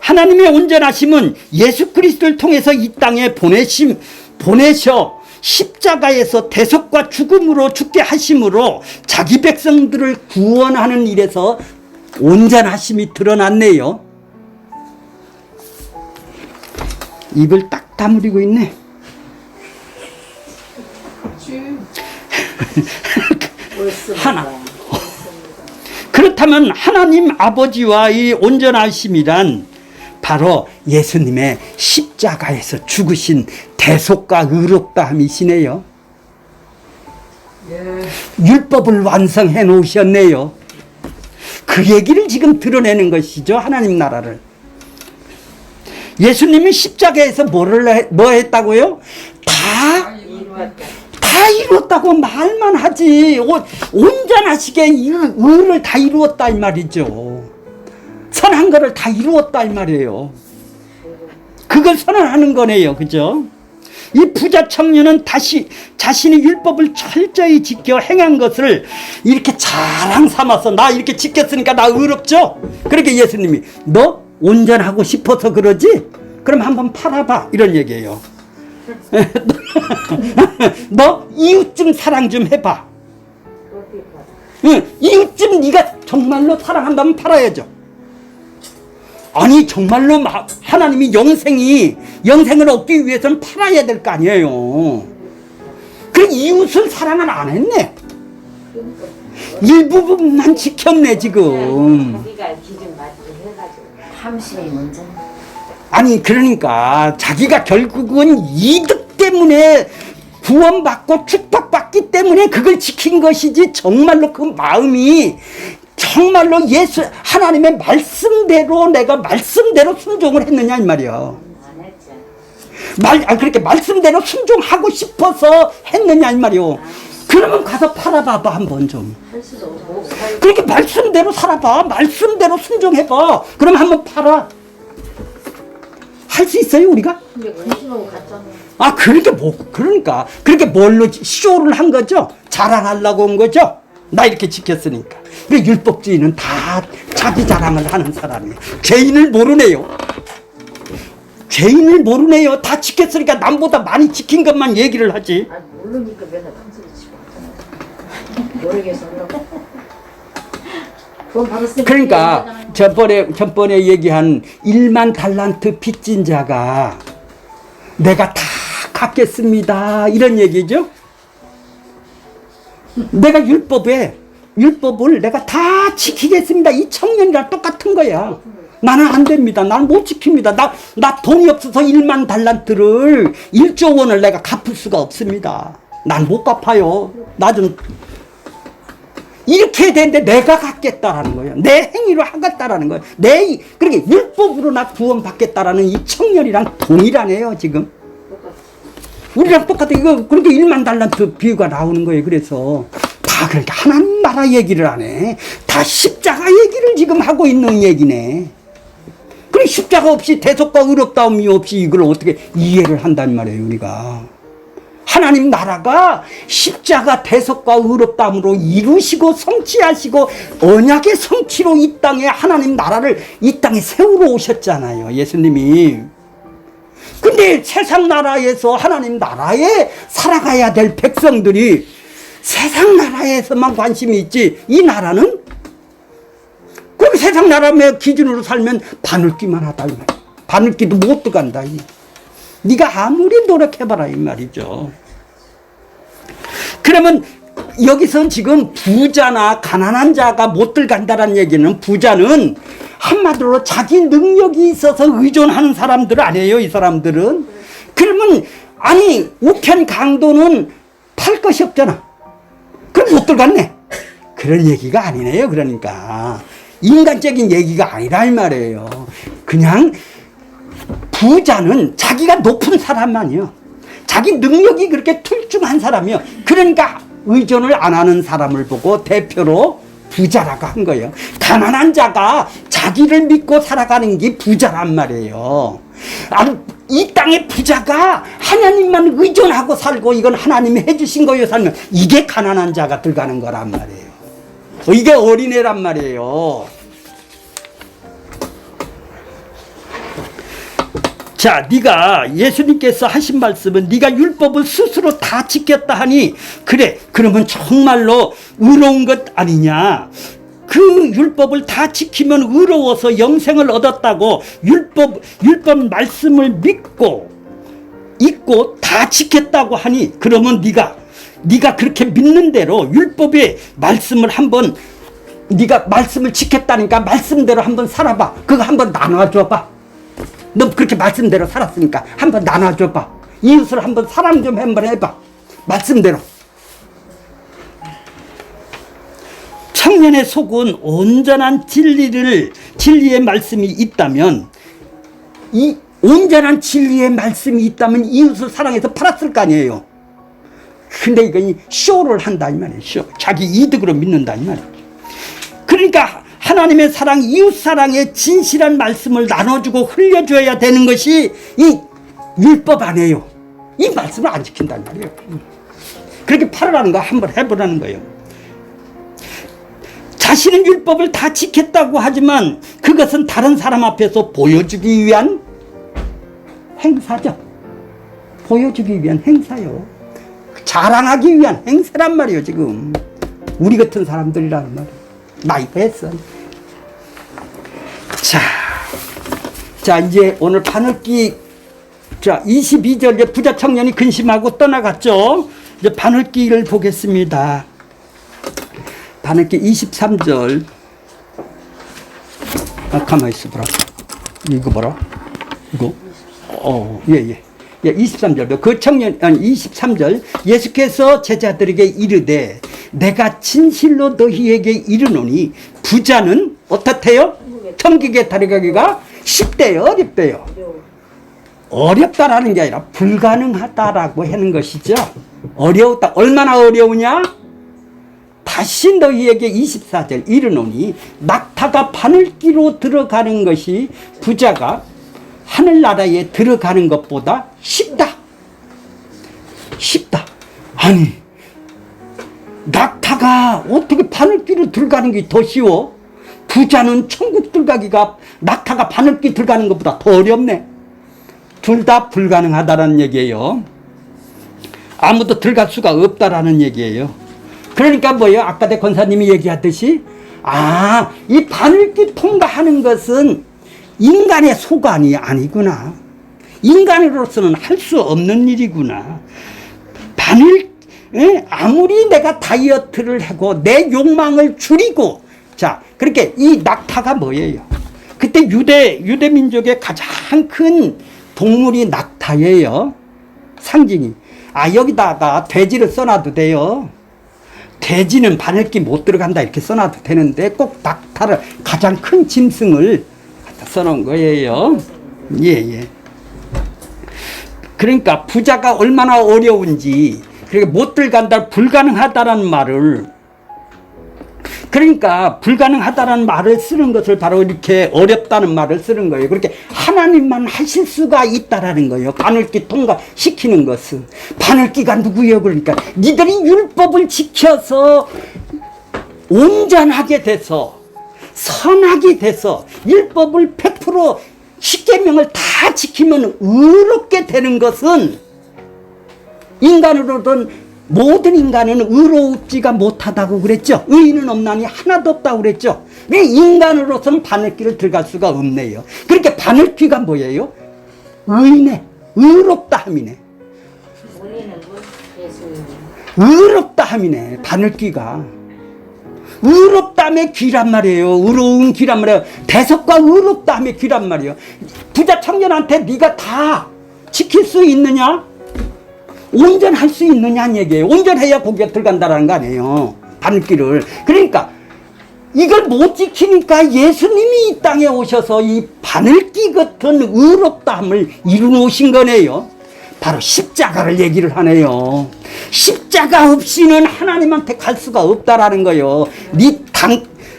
하나님의 온전하심은 예수 그리스도를 통해서 이 땅에 보내셔 십자가에서 대속과 죽음으로 죽게 하심으로 자기 백성들을 구원하는 일에서 온전하심이 드러났네요. 입을 딱 다물이고 있네. 하나. 그렇다면 하나님 아버지와 이 온전하심이란 바로 예수님의 십자가에서 죽으신 대속과 의롭다함이시네요. 율법을 완성해 놓으셨네요. 그 얘기를 지금 드러내는 것이죠. 하나님 나라를. 예수님이 십자가에서 뭐 했다고요? 다 이루었다고 말만 하지. 온전하시게 의를 다 이루었다 이 말이죠. 선한 거를 다 이루었다 이 말이에요. 그걸 선언하는 거네요. 그죠? 이 부자 청년은 다시 자신의 율법을 철저히 지켜 행한 것을 이렇게 자랑 삼아서, 나 이렇게 지켰으니까 나 의롭죠? 그렇게 예수님이, 너 온전하고 싶어서 그러지? 그럼 한번 팔아봐, 이런 얘기예요. 너 이웃 좀 사랑 좀 해봐. 이웃 좀 네가 정말로 사랑한다면 팔아야죠. 아니 정말로 하나님이 영생을 얻기 위해서는 팔아야 될 거 아니에요. 그 이웃을 사랑을 안 했네. 일부분만 지켰네 지금. 자기가 기준 맞게 해가지고 탐심이 먼저. 아니 그러니까 자기가 결국은 이득 때문에 구원받고 축복받기 때문에 그걸 지킨 것이지, 정말로 그 마음이 정말로 하나님의 말씀대로, 내가 말씀대로 순종을 했느냐 이 말이야. 안 했죠. 그렇게 말씀대로 순종하고 싶어서 했느냐 이 말이요. 그러면 가서 팔아봐봐 한번 좀. 할 수도 없고. 그렇게 말씀대로 살아봐. 말씀대로 순종해봐. 그럼 한번 팔아. 할 수 있어요 우리가? 근데 관심하고 갔잖아요. 그러니까 그렇게 뭘로 쇼를 한 거죠? 자랑하려고 온 거죠? 나 이렇게 지켰으니까. 그 율법주의는 다 자기 자랑을 하는 사람이에요. 죄인을 모르네요. 다 지켰으니까 남보다 많이 지킨 것만 얘기를 하지. 아 모르니까 맨날 탕소리 치고 하잖아요. 모르겠어. 돈 받았으니까. 그러니까 전번에 얘기한 1만 달란트 빚진 자가 내가 다 갚겠습니다, 이런 얘기죠. 내가 율법을 내가 다 지키겠습니다, 이 청년이랑 똑같은 거야. 나는 안 됩니다. 나는 못 지킵니다. 나 돈이 없어서 1만 달란트를 1조 원을 내가 갚을 수가 없습니다. 난 못 갚아요. 나 좀 이렇게 해야 되는데 내가 갚겠다라는 거예요. 내 행위로 하겠다라는 거예요. 그렇게 율법으로 나 구원받겠다라는 이 청년이랑 동일하네요 지금. 우리랑 똑같아. 이거 그렇게 1만 달란트 비유가 나오는 거예요. 그래서 다 그렇게 하나님 나라 얘기를 안 해. 다 십자가 얘기를 지금 하고 있는 얘기네. 그래 십자가 없이, 대속과 의롭다움이 없이 이걸 어떻게 이해를 한단 말이에요 우리가. 하나님 나라가 십자가 대속과 의롭다움으로 이루시고 성취하시고 언약의 성취로 이 땅에 하나님 나라를 이 땅에 세우러 오셨잖아요 예수님이. 근데 세상 나라에서 하나님 나라에 살아가야 될 백성들이 세상 나라에서만 관심이 있지, 이 나라는 그렇게 세상 나라의 기준으로 살면 바늘기만 하다, 바늘기도 못 들어간다. 네가 아무리 노력해봐라 이 말이죠. 그러면 여기서 지금 부자나 가난한 자가 못 들어간다는 얘기는, 부자는 한마디로 자기 능력이 있어서 의존하는 사람들 아니에요, 이 사람들은. 그러면 아니 우편 강도는 팔 것이 없잖아. 그럼 못 들어갔네. 그런 얘기가 아니네요. 그러니까 인간적인 얘기가 아니라 이 말이에요. 그냥 부자는 자기가 높은 사람만이요, 자기 능력이 그렇게 출중한 사람이요, 그러니까 의존을 안 하는 사람을 보고 대표로 부자라고 한 거예요. 가난한 자가 자기를 믿고 살아가는 게 부자란 말이에요. 이 땅의 부자가 하나님만 의존하고 살고 이건 하나님이 해주신 거예요 살면, 이게 가난한 자가 들어가는 거란 말이에요. 이게 어린애란 말이에요. 자, 네가 예수님께서 하신 말씀은 네가 율법을 스스로 다 지켰다 하니, 그래 그러면 정말로 의로운 것 아니냐. 그 율법을 다 지키면 의로워서 영생을 얻었다고, 율법 말씀을 믿고 다 지켰다고 하니, 그러면 네가 그렇게 믿는 대로 율법의 말씀을 한번, 네가 말씀을 지켰다니까 말씀대로 한번 살아봐. 그거 한번 나눠줘봐. 너 그렇게 말씀대로 살았으니까 한번 나눠줘봐. 이웃을 한번 사랑 좀 한번 해봐. 말씀대로. 청년의 속은 온전한 진리의 말씀이 있다면, 이 온전한 진리의 말씀이 있다면 이웃을 사랑해서 팔았을 거 아니에요. 근데 이거 쇼를 한다 이 말이에요. 쇼. 자기 이득으로 믿는다 이 말이에요. 그러니까 하나님의 사랑, 이웃 사랑의 진실한 말씀을 나눠주고 흘려줘야 되는 것이 이 율법 아니에요. 이 말씀을 안 지킨단 말이에요. 그렇게 팔으라는 거 한번 해보라는 거예요. 자신은 율법을 다 지켰다고 하지만 그것은 다른 사람 앞에서 보여주기 위한 행사죠. 보여주기 위한 행사요. 자랑하기 위한 행사란 말이에요. 지금 우리 같은 사람들이라는 말이에요. 나이가 했어. 자 이제 오늘 바늘기, 자 22절 이제 부자 청년이 근심하고 떠나갔죠. 이제 바늘기를 보겠습니다. 바늘기 23절. 가만히 있어봐라. 이거 봐라. 이거. 예. 23절. 그 청년, 아니 23절. 예수께서 제자들에게 이르되 내가 진실로 너희에게 이르노니 부자는 어떻대요? 천국에 들어가기가 쉽대요, 어렵대요? 어렵다라는 게 아니라 불가능하다라고 하는 것이죠. 어려웠다. 얼마나 어려우냐? 다시 너희에게 24절 이르노니 낙타가 바늘기로 들어가는 것이 부자가 하늘나라에 들어가는 것보다 쉽다. 아니 낙타가 어떻게 바늘기로 들어가는 게 더 쉬워? 부자는 천국 들어가기가 낙타가 바늘기 들어가는 것보다 더 어렵네. 둘 다 불가능하다라는 얘기예요. 아무도 들어갈 수가 없다라는 얘기예요. 그러니까 뭐예요? 아까 대 권사님이 얘기하듯이 이 바늘기 통과하는 것은 인간의 소관이 아니구나. 인간으로서는 할 수 없는 일이구나. 아무리 내가 다이어트를 하고 내 욕망을 줄이고, 자, 그렇게 이 낙타가 뭐예요? 그때 유대 민족의 가장 큰 동물이 낙타예요. 상징이. 여기다가 돼지를 써놔도 돼요. 돼지는 바늘기 못 들어간다 이렇게 써놔도 되는데 꼭 낙타를, 가장 큰 짐승을 갖다 써놓은 거예요. 예. 그러니까 부자가 얼마나 어려운지, 그러니까 못 들어간다, 불가능하다라는 말을, 그러니까 불가능하다라는 말을 쓰는 것을 바로 이렇게 어렵다는 말을 쓰는 거예요. 그렇게 하나님만 하실 수가 있다라는 거예요. 바늘기 통과시키는 것은. 바늘기가 누구예요? 그러니까 니들이 율법을 지켜서 온전하게 돼서 선하게 돼서 율법을 100% 10계명을 다 지키면 의롭게 되는 것은, 인간으로든 모든 인간은 의롭지가 못하다고 그랬죠. 의인은 없나니 하나도 없다고 그랬죠. 왜 인간으로서는 바늘기를 들어갈 수가 없네요. 그러니까 바늘기가 뭐예요? 의인의 의롭다 함이네. 원인은 뭐 예수님. 의롭다 함이네. 바늘귀가 의롭다함의 귀란 말이에요. 의로운 귀란 말이에요. 대속과 의롭다함의 귀란 말이에요. 부자 청년한테 네가 다 지킬 수 있느냐? 온전할 수 있느냐는 얘기예요. 온전해야 거기에 들어간다는 거 아니에요. 바늘귀를. 그러니까 이걸 못 지키니까 예수님이 이 땅에 오셔서 이 바늘귀 같은 의롭다함을 이루신 거네요. 바로 십자가를 얘기를 하네요. 십자가 없이는 하나님한테 갈 수가 없다라는 거예요.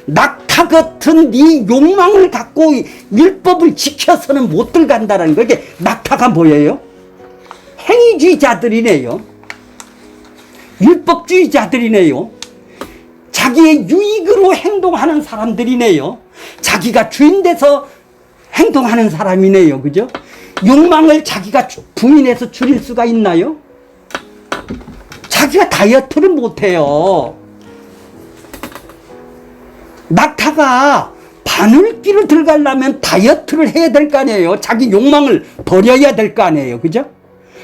낙타 같은 네 욕망을 갖고 율법을 지켜서는 못 들어간다는 거. 이게 낙타가 뭐예요? 행위주의자들이네요. 율법주의자들이네요. 자기의 유익으로 행동하는 사람들이네요. 자기가 주인 돼서 행동하는 사람이네요. 그죠? 욕망을 자기가 부인해서 줄일 수가 있나요? 자기가 다이어트를 못해요. 낙타가 바늘귀를 들어가려면 다이어트를 해야 될 거 아니에요. 자기 욕망을 버려야 될 거 아니에요. 그죠?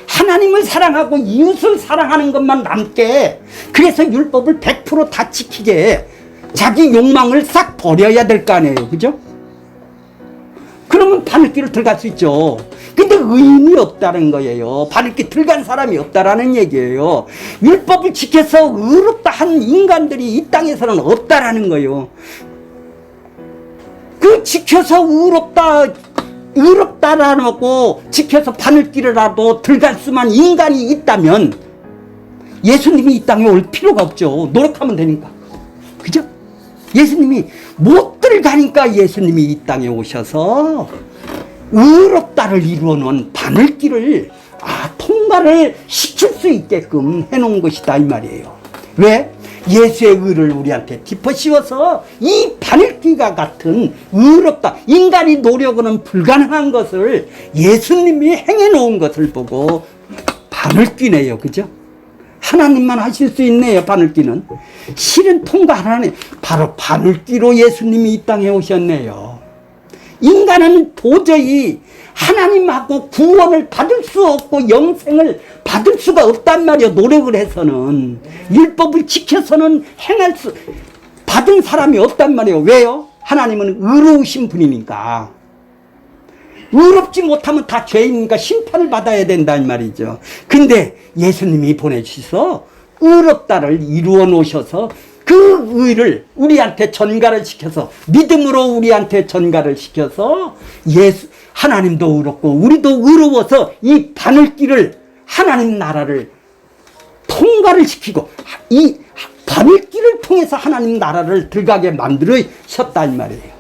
하나님을 사랑하고 이웃을 사랑하는 것만 남게, 그래서 율법을 100% 다 지키게 자기 욕망을 싹 버려야 될 거 아니에요. 그죠? 그러면 바늘귀를 들어갈 수 있죠. 근데 의인이 없다는 거예요. 바늘귀 들어간 사람이 없다라는 얘기예요. 율법을 지켜서 의롭다 한 인간들이 이 땅에서는 없다라는 거예요. 그 지켜서 의롭다라고 지켜서 바늘귀라도 들어갈 수만 인간이 있다면 예수님이 이 땅에 올 필요가 없죠. 노력하면 되니까. 그죠? 예수님이 못 들어가니까 예수님이 이 땅에 오셔서 의롭다를 이루어 놓은 바늘귀를 통과를 시킬 수 있게끔 해놓은 것이다 이 말이에요. 왜? 예수의 의를 우리한테 짚어씌워서 이 바늘귀가 같은 의롭다, 인간이 노력으로는 불가능한 것을 예수님이 행해놓은 것을 보고 바늘귀네요. 그죠? 하나님만 하실 수 있네요. 바늘귀는 실은 통과하라네. 바로 바늘귀로 예수님이 이 땅에 오셨네요. 인간은 도저히 하나님하고 구원을 받을 수 없고 영생을 받을 수가 없단 말이에요. 노력을 해서는, 율법을 지켜서는 받은 사람이 없단 말이에요. 왜요? 하나님은 의로우신 분이니까. 의롭지 못하면 다 죄인이니까 심판을 받아야 된다는 말이죠. 근데 예수님이 보내주셔서 의롭다를 이루어 놓으셔서 그 의를 우리한테 전가를 시켜서, 믿음으로 우리한테 전가를 시켜서 하나님도 의롭고 우리도 의로워서 이 바늘귀를, 하나님 나라를 통과를 시키고 이 바늘귀를 통해서 하나님 나라를 들어가게 만들으셨단 말이에요.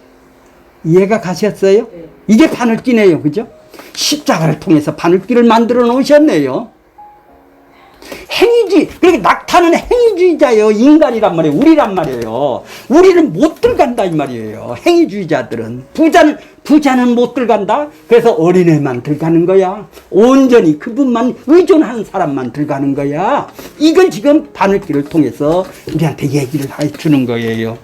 이해가 가셨어요? 네. 이게 바늘귀네요. 그죠? 십자가를 통해서 바늘귀를 만들어 놓으셨네요. 행위주의, 그러니까 낙타는 행위주의자예요. 인간이란 말이에요. 우리란 말이에요. 우리는 못 들어간다 이 말이에요. 행위주의자들은. 부자는 못 들어간다. 그래서 어린애만 들어가는 거야. 온전히 그분만 의존하는 사람만 들어가는 거야. 이걸 지금 바늘귀를 통해서 우리한테 얘기를 해주는 거예요.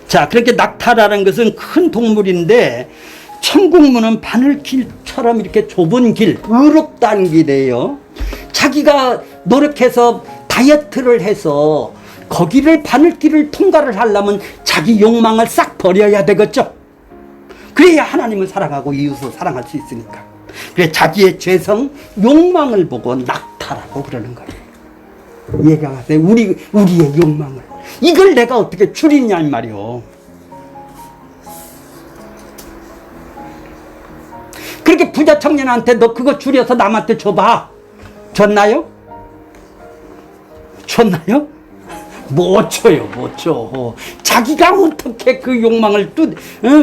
자, 그렇게 낙타라는 것은 큰 동물인데 천국문은 바늘길처럼 이렇게 좁은 길, 의롭다는 길이에요. 자기가 노력해서 다이어트를 해서 거기를 바늘길을 통과를 하려면 자기 욕망을 싹 버려야 되겠죠. 그래야 하나님을 사랑하고 이웃을 사랑할 수 있으니까. 그래 자기의 죄성, 욕망을 보고 낙타라고 그러는 거예요. 이해가 가세요? 우리의 욕망을. 이걸 내가 어떻게 줄이냐 이 말이요. 그렇게 부자 청년한테 너 그거 줄여서 남한테 줘봐. 줬나요? 줬나요? 못 줘요, 못 줘. 자기가 어떻게 그 욕망을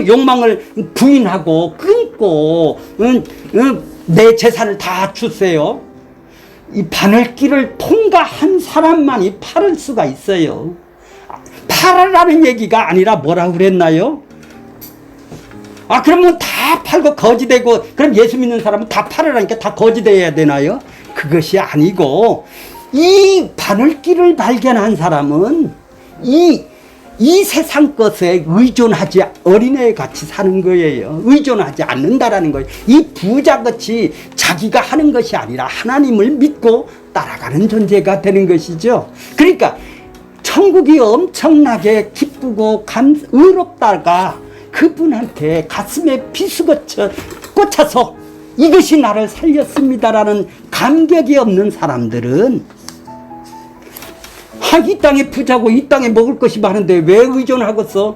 욕망을 부인하고 끊고 내 재산을 다 주세요. 이 바늘길을 통과한 사람만이 팔을 수가 있어요. 팔으라는 얘기가 아니라 뭐라고 그랬나요? 그러면 다 팔고 거지되고, 그럼 예수 믿는 사람은 다 팔으라니까 다 거지돼야 되나요? 그것이 아니고, 이 바늘길을 발견한 사람은 이 이 세상 것에 의존하지 어린애 같이 사는 거예요. 의존하지 않는다라는 거예요. 이 부자같이 자기가 하는 것이 아니라 하나님을 믿고 따라가는 존재가 되는 것이죠. 그러니까 천국이 엄청나게 기쁘고 의롭다가 그분한테 가슴에 비수거쳐 꽂혀서 이것이 나를 살렸습니다라는 감격이 없는 사람들은 이 땅에 부자고 이 땅에 먹을 것이 많은데 왜 의존하겠어?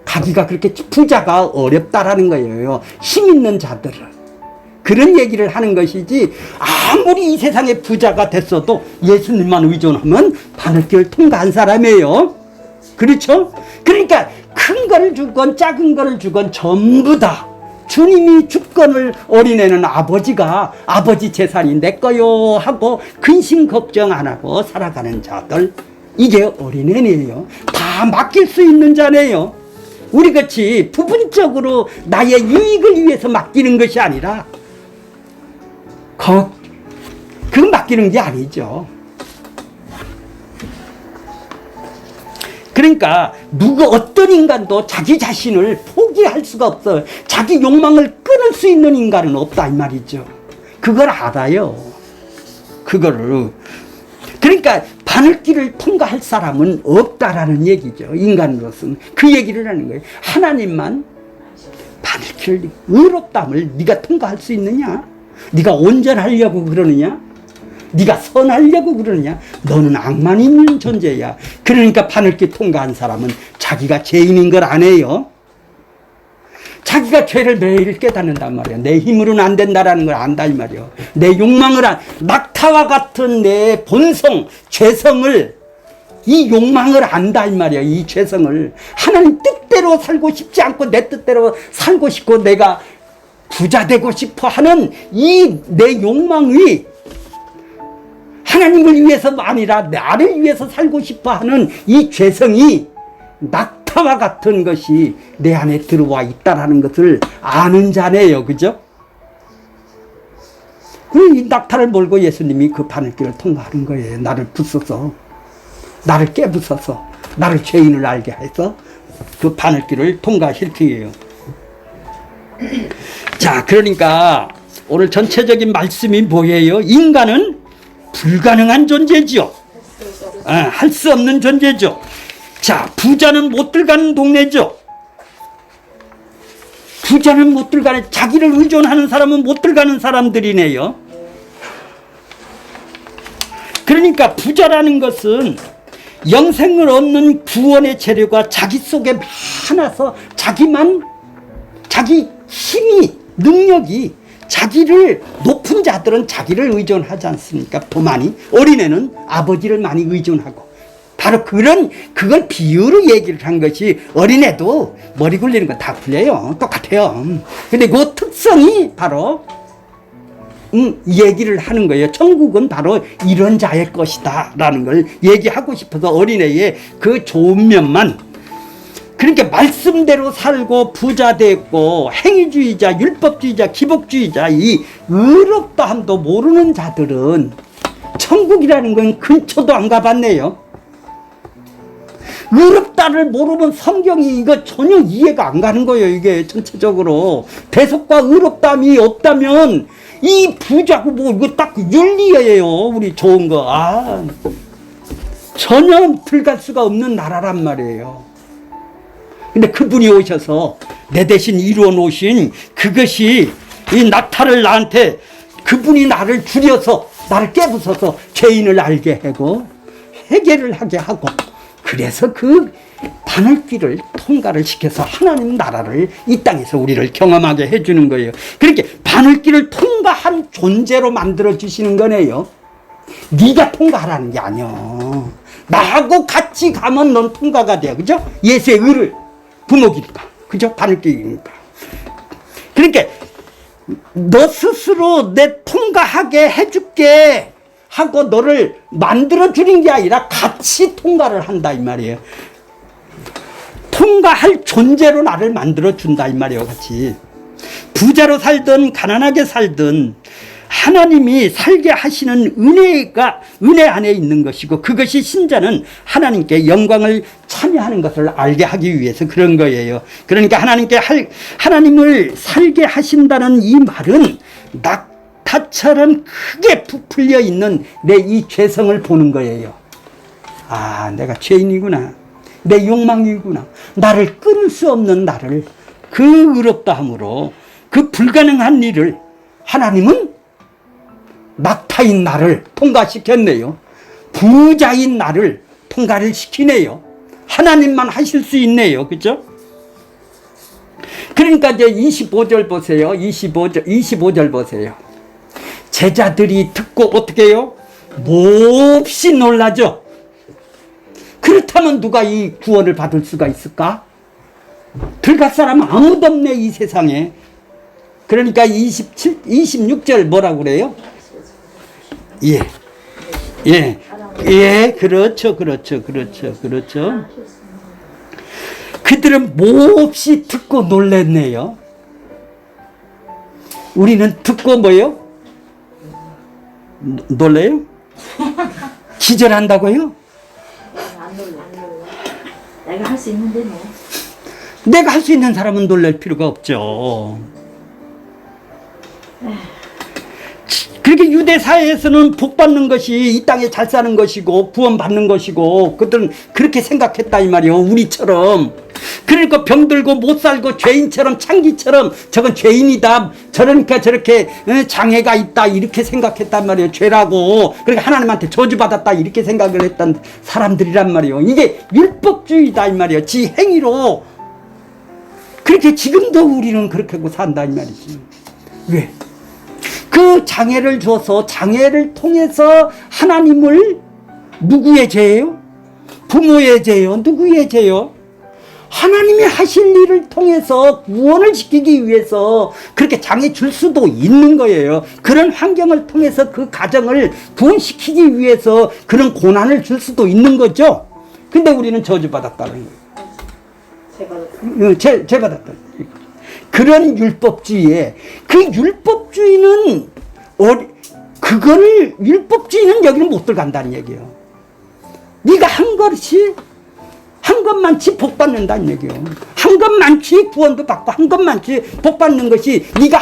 가기가 그렇게 부자가 어렵다라는 거예요. 힘 있는 자들은 그런 얘기를 하는 것이지, 아무리 이 세상에 부자가 됐어도 예수님만 의존하면 바늘길 통과한 사람이에요. 그렇죠? 그러니까 큰 걸 주건 작은 걸 주건 전부 다 주님이 주권을, 어린애는 아버지가 아버지 재산이 내 거요 하고 근심 걱정 안 하고 살아가는 자들, 이게 어린애네요. 다 맡길 수 있는 자네요. 우리같이 부분적으로 나의 유익을 위해서 맡기는 것이 아니라 그건 맡기는 게 아니죠. 그러니까 어떤 인간도 자기 자신을 포기할 수가 없어요. 자기 욕망을 끊을 수 있는 인간은 없다 이 말이죠. 그걸 알아요. 그거를. 그러니까 바늘길을 통과할 사람은 없다라는 얘기죠. 인간으로서는 그 얘기를 하는 거예요. 하나님만 바늘길, 의롭담을 네가 통과할 수 있느냐? 네가 온전하려고 그러느냐? 네가 선하려고 그러느냐? 너는 악만 있는 존재야. 그러니까 바늘길 통과한 사람은 자기가 죄인인 걸 안 해요. 자기가 죄를 매일 깨닫는단 말이야. 내 힘으로는 안 된다라는 걸 안다 이 말이야. 내 욕망을 낙타와 같은 내 본성, 죄성을, 이 욕망을 안다 이 말이야. 이 죄성을 하나님 뜻대로 살고 싶지 않고 내 뜻대로 살고 싶고 내가 부자 되고 싶어 하는 이 내 욕망이 하나님을 위해서가 아니라 나를 위해서 살고 싶어 하는 이 죄성이 낙타와 같은 것이 내 안에 들어와 있다라는 것을 아는 자네요. 그죠? 이 낙타를 몰고 예수님이 그 바늘길을 통과하는 거예요. 나를 부숴서, 나를 깨부숴서, 나를 죄인을 알게 해서 그 바늘길을 통과시키게요. 자, 그러니까 오늘 전체적인 말씀이 뭐예요? 인간은 불가능한 존재죠. 할 수 없는 존재죠. 자, 부자는 못 들어가는 동네죠. 부자는 못 들어가는, 자기를 의존하는 사람은 못 들어가는 사람들이네요. 그러니까 부자라는 것은 영생을 얻는 구원의 재료가 자기 속에 많아서 자기 힘이, 능력이, 자기를, 높은 자들은 자기를 의존하지 않습니까? 더 많이. 어린애는 아버지를 많이 의존하고. 바로 그걸 비유로 얘기를 한 것이, 어린애도 머리 굴리는 거 다 굴려요. 똑같아요. 근데 그 특성이 바로, 얘기를 하는 거예요. 천국은 바로 이런 자의 것이다. 라는 걸 얘기하고 싶어서 어린애의 그 좋은 면만, 그러니까 말씀대로 살고 부자 됐고 행위주의자, 율법주의자, 기복주의자, 이 의롭다함도 모르는 자들은 천국이라는 건 근처도 안 가봤네요. 의롭다를 모르면 성경이 이거 전혀 이해가 안 가는 거예요. 이게 전체적으로 대속과 의롭다함이 없다면 이 부자고 뭐 이거 딱 윤리예요. 우리 좋은 거 전혀 들어갈 수가 없는 나라란 말이에요. 근데 그분이 오셔서 내 대신 이루어 놓으신 그것이, 이 낙타를 나한테, 그분이 나를 줄여서, 나를 깨부숴서 죄인을 알게 하고 회개를 하게 하고, 그래서 그 바늘길을 통과를 시켜서 하나님 나라를 이 땅에서 우리를 경험하게 해주는 거예요. 그렇게 바늘길을 통과한 존재로 만들어 주시는 거네요. 네가 통과하라는 게 아니야. 나하고 같이 가면 넌 통과가 돼. 그죠? 예수의 의를, 부목이니까. 그죠? 바늘길이니까. 그러니까 너 스스로 내 통과하게 해줄게 하고 너를 만들어 주는 게 아니라 같이 통과를 한다 이 말이에요. 통과할 존재로 나를 만들어 준다 이 말이에요. 같이 부자로 살든 가난하게 살든 하나님이 살게 하시는 은혜 안에 있는 것이고, 그것이 신자는 하나님께 영광을 참여하는 것을 알게 하기 위해서 그런 거예요. 그러니까 하나님을 살게 하신다는 이 말은 낙타처럼 크게 부풀려 있는 내 이 죄성을 보는 거예요. 아, 내가 죄인이구나. 내 욕망이구나. 나를 끊을 수 없는 나를, 그 의롭다함으로 그 불가능한 일을 하나님은 낙타인 나를 통과시켰네요. 부자인 나를 통과를 시키네요. 하나님만 하실 수 있네요. 그죠? 그러니까 이제 25절 보세요. 25절 보세요. 제자들이 듣고 어떻게 해요? 몹시 놀라죠. 그렇다면 누가 이 구원을 받을 수가 있을까? 들어갈 사람은 아무도 없네, 이 세상에. 그러니까 26절 뭐라고 그래요? 그렇죠. 그들은 몹시 듣고 놀랐네요. 우리는 듣고 뭐예요? 놀래요? 기절한다고요? 안 놀래. 내가 할 수 있는데 뭐. 내가 할 수 있는 사람은 놀랄 필요가 없죠. 그렇게 유대 사회에서는 복 받는 것이 이 땅에 잘 사는 것이고 구원 받는 것이고, 그들은 그렇게 생각했다 이 말이요. 우리처럼. 그러니까 병들고 못 살고 죄인처럼, 창기처럼 저건 죄인이다, 저러니까 저렇게 장애가 있다, 이렇게 생각했단 말이에요. 죄라고. 그러니까 하나님한테 저주받았다, 이렇게 생각을 했던 사람들이란 말이에요. 이게 율법주의다 이 말이에요. 지 행위로. 그렇게 지금도 우리는 그렇게 하고 산다 이 말이지. 왜? 그 장애를 줘서, 장애를 통해서 하나님을, 누구의 죄예요? 부모의 죄예요? 누구의 죄요? 하나님이 하실 일을 통해서 구원을 시키기 위해서 그렇게 장애 줄 수도 있는 거예요. 그런 환경을 통해서 그 가정을 구원시키기 위해서 그런 고난을 줄 수도 있는 거죠. 근데 우리는 저주받았다는 거예요. 죄받았다. 그런 율법주의에, 그 율법주의는 그거를, 율법주의는 여기는 못 들어간다는 얘기예요. 네가 한 것만치 복 받는다는 얘기예요. 한 것만치 구원도 받고 한 것만치 복 받는 것이, 네가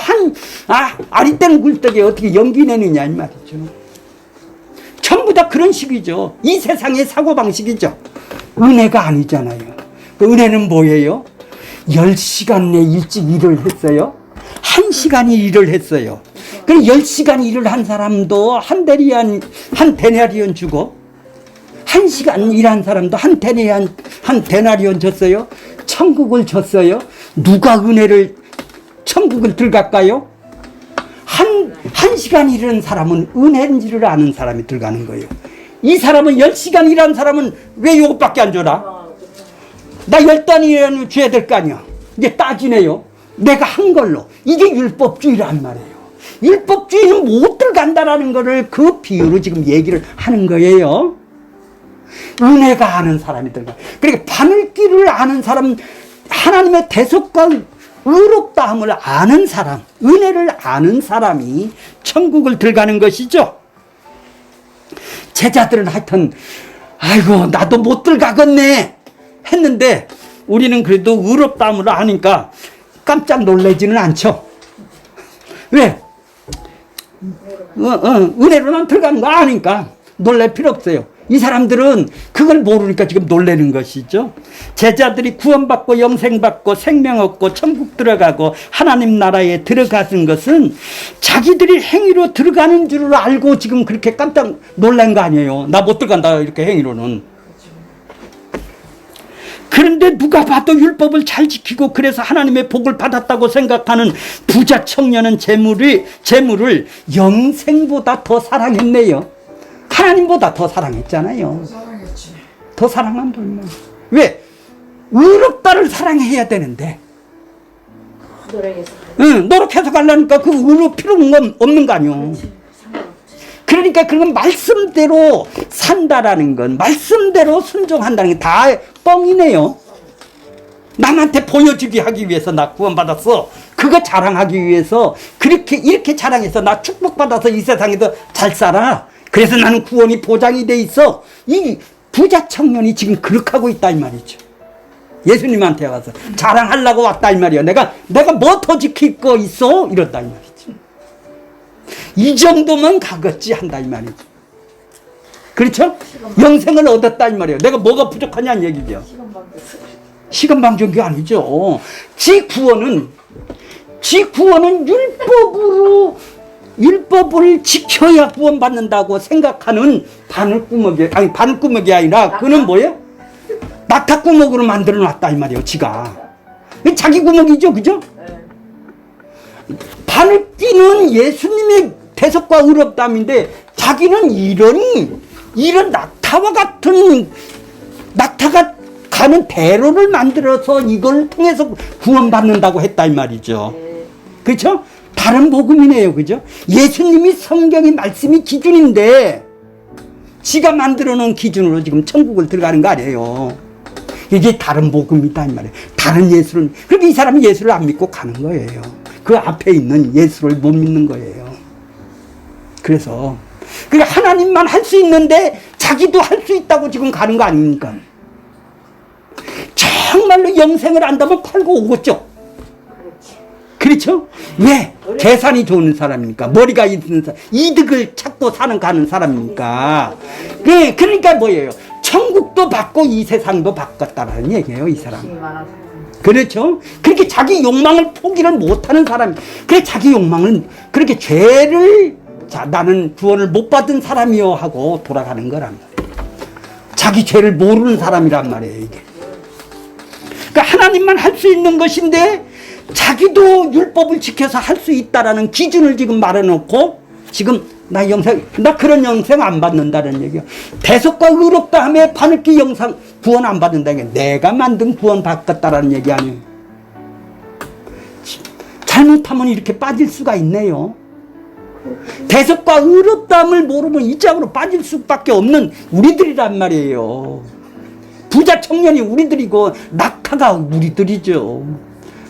아리따는 굴떡에 어떻게 연기 내느냐 이 말이죠. 전부 다 그런 식이죠. 이 세상의 사고방식이죠. 은혜가 아니잖아요. 그 은혜는 뭐예요? 10시간 내 일찍 일을 했어요. 1시간이 일을 했어요. 그럼 10시간 일을 한 사람도 한 데나리온 주고, 1시간 일한 사람도 한 데나리온 줬어요. 천국을 줬어요. 누가 천국을 들어갈까요? 한 시간 일하는 사람은 은혜인지를 아는 사람이 들어가는 거예요. 이 사람은 10시간 일한 사람은 왜 이것밖에 안 줘라? 나 10단 일하면 줘야 될 거 아니야. 이제 따지네요. 내가 한 걸로. 이게 율법주의란 말이에요. 율법주의는 못 들어간다라는 거를 그 비유로 지금 얘기를 하는 거예요. 은혜가 아는 사람이 들어가. 그러니까 바늘길을 아는 사람, 하나님의 대속과 의롭다함을 아는 사람, 은혜를 아는 사람이 천국을 들어가는 것이죠. 제자들은 하여튼 아이고 나도 못 들어가겠네 했는데, 우리는 그래도 의롭다함을 아니까 깜짝 놀라지는 않죠. 왜? 은혜로는 들어가는 거 아니까 놀랄 필요 없어요. 이 사람들은 그걸 모르니까 지금 놀라는 것이죠. 제자들이 구원받고 영생받고 생명 얻고 천국 들어가고 하나님 나라에 들어가는 것은 자기들이 행위로 들어가는 줄을 알고 지금 그렇게 깜짝 놀란 거 아니에요. 나 못 들어간다 이렇게 행위로는. 그런데 누가 봐도 율법을 잘 지키고 그래서 하나님의 복을 받았다고 생각하는 부자 청년은 재물을 영생보다 더 사랑했네요. 하나님보다 더 사랑했잖아요. 더 사랑한 분만. 왜? 의롭다를 사랑해야 되는데. 노력해서 가려니까 그 의로 필요 없는 거 아니요. 그러니까 그건 말씀대로 산다라는 건, 말씀대로 순종한다는 게 다 뻥이네요. 남한테 보여주기 하기 위해서 나 구원받았어. 그 그거 자랑하기 위해서 이렇게 자랑해서 나 축복받아서 이 세상에서 잘 살아. 그래서 나는 구원이 보장이 돼 있어. 이 부자 청년이 지금 그렇게 하고 있다 이 말이죠. 예수님한테 와서 자랑하려고 왔다 이 말이야. 내가 뭐 더 지킬 거 있어? 이렇다 이 말이죠. 이 정도면 가겠지 한다 이 말이죠. 그렇죠? 영생을 얻었다 이 말이에요. 내가 뭐가 부족하냐는 얘기죠. 시간방정이 아니죠. 지 구원은 율법을 지켜야 구원받는다고 생각하는 바늘구멍이 아니라 그는 뭐예요? 낙타구멍으로 만들어 놨다 이 말이에요. 지가 자기 구멍이죠, 그죠? 바늘 끼는 예수님의 대속과 의롭다함인데 자기는 이런 낙타가 가는 대로를 만들어서 이걸 통해서 구원받는다고 했다 이 말이죠. 그렇죠? 다른 복음이네요, 그죠? 예수님이 성경의 말씀이 기준인데 지가 만들어 놓은 기준으로 지금 천국을 들어가는 거 아니에요. 이게 다른 복음이다 이 말이에요. 다른 예수를. 그러니까 이 사람이 예수를 안 믿고 가는 거예요. 그 앞에 있는 예수를 못 믿는 거예요. 그래서 그러니까 하나님만 할 수 있는데 자기도 할 수 있다고 지금 가는 거 아닙니까? 정말로 영생을 안다면 팔고 오겠죠. 그렇죠? 왜? 계산이 좋은 사람이니까. 머리가 있는 사람, 이득을 찾고 가는 사람이니까. 네, 그러니까 뭐예요? 천국도 받고 이 세상도 받겠다라는 얘기예요, 이 사람. 그렇죠? 그렇게 자기 욕망을 포기를 못하는 사람. 그래 자기 욕망은 그렇게 나는 구원을 못 받은 사람이요 하고 돌아가는 거란 말이에요. 자기 죄를 모르는 사람이란 말이에요, 이게. 그러니까 하나님만 할 수 있는 것인데 자기도 율법을 지켜서 할 수 있다라는 기준을 지금 말해놓고 지금 나 그런 영생 안 받는다는 얘기야. 대속과 의롭다함에 바늘기 구원 안 받는다는 게 내가 만든 구원 받겠다라는 얘기 아니에요. 잘못하면 이렇게 빠질 수가 있네요. 대속과 의롭다함을 모르면 이 짝으로 빠질 수밖에 없는 우리들이란 말이에요. 부자 청년이 우리들이고 낙타가 우리들이죠.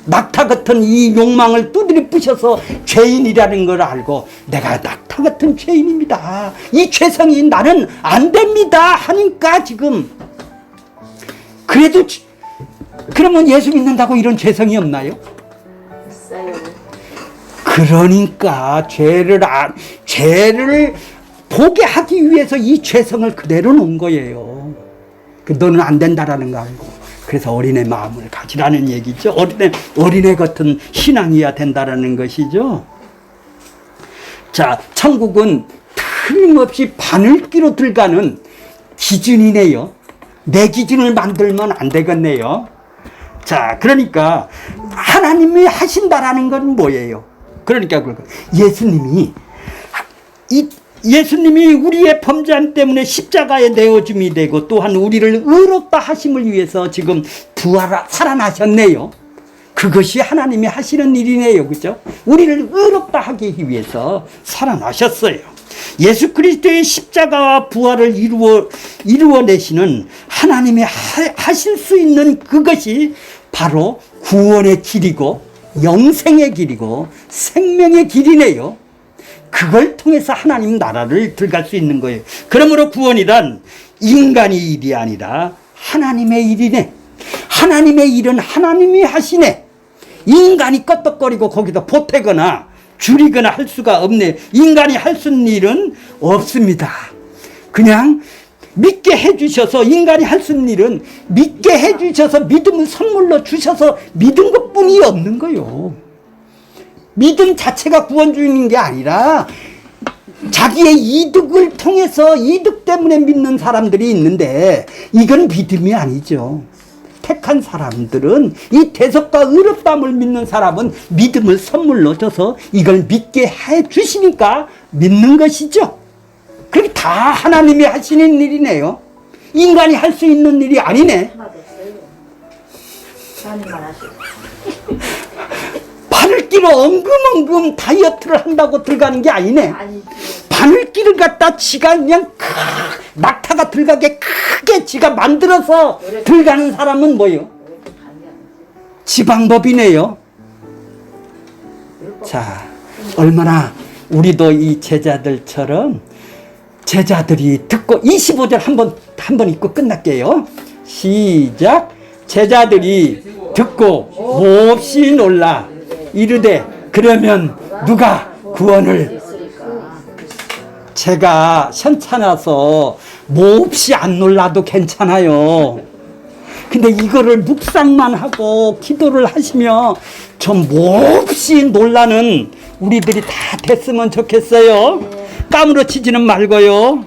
낙타 같은 이 욕망을 두드려 부셔서 죄인이라는 걸 알고 내가 낙타 같은 죄인입니다. 이 죄성이 나는 안 됩니다 하니까 지금 그래도 그러면 예수 믿는다고 이런 죄성이 없나요? 그러니까 죄를 보게 하기 위해서 이 죄성을 그대로 놓은 거예요. 너는 안 된다라는 거 알고. 그래서 어린애 마음을 가지라는 얘기죠. 어린애 같은 신앙이어야 된다라는 것이죠. 자, 천국은 틀림없이 바늘기로 들어가는 기준이네요. 내 기준을 만들면 안 되겠네요. 자, 그러니까 하나님이 하신다라는 건 뭐예요? 그러니까 예수님이 우리의 범죄함 때문에 십자가에 내어줌이 되고 또한 우리를 의롭다 하심을 위해서 지금 살아나셨네요. 그것이 하나님이 하시는 일이네요. 그죠? 우리를 의롭다 하기 위해서 살아나셨어요. 예수 그리스도의 십자가와 부활을 이루어내시는 하나님이 하실 수 있는 그것이 바로 구원의 길이고 영생의 길이고 생명의 길이네요. 그걸 통해서 하나님 나라를 들어갈 수 있는 거예요. 그러므로 구원이란 인간의 일이 아니라 하나님의 일이네. 하나님의 일은 하나님이 하시네. 인간이 껐덕거리고 거기다 보태거나 줄이거나 할 수가 없네. 인간이 할 수 있는 일은 없습니다. 그냥 믿게 해주셔서 인간이 할 수 있는 일은 믿게 해주셔서 믿음을 선물로 주셔서 믿은 것뿐이 없는 거예요. 믿음 자체가 구원 주는 게 아니라 자기의 이득을 통해서 이득 때문에 믿는 사람들이 있는데 이건 믿음이 아니죠. 택한 사람들은 이 대속과 의롭다함을 믿는 사람은 믿음을 선물로 줘서 이걸 믿게 해 주시니까 믿는 것이죠. 그게 다 하나님이 하시는 일이네요. 인간이 할 수 있는 일이 아니네. 하나님만 하시고. 바늘기로 엉금엉금 다이어트를 한다고 들어가는 게 아니네. 바늘기를 갖다 지가 그냥 낙타가 들어가게 크게 지가 만들어서 들어가는 사람은 뭐예요? 지 방법이네요. 자, 얼마나 우리도 이 제자들처럼 제자들이 듣고 25절 한번 읽고 끝날게요. 시작. 제자들이 듣고 몹시 놀라 이르되 그러면 누가 구원을 제가 현찮아서 몹시 안 놀라도 괜찮아요. 근데 이거를 묵상만 하고 기도를 하시면 좀 몹시 놀라는 우리들이 다 됐으면 좋겠어요. 까무러치지는 말고요.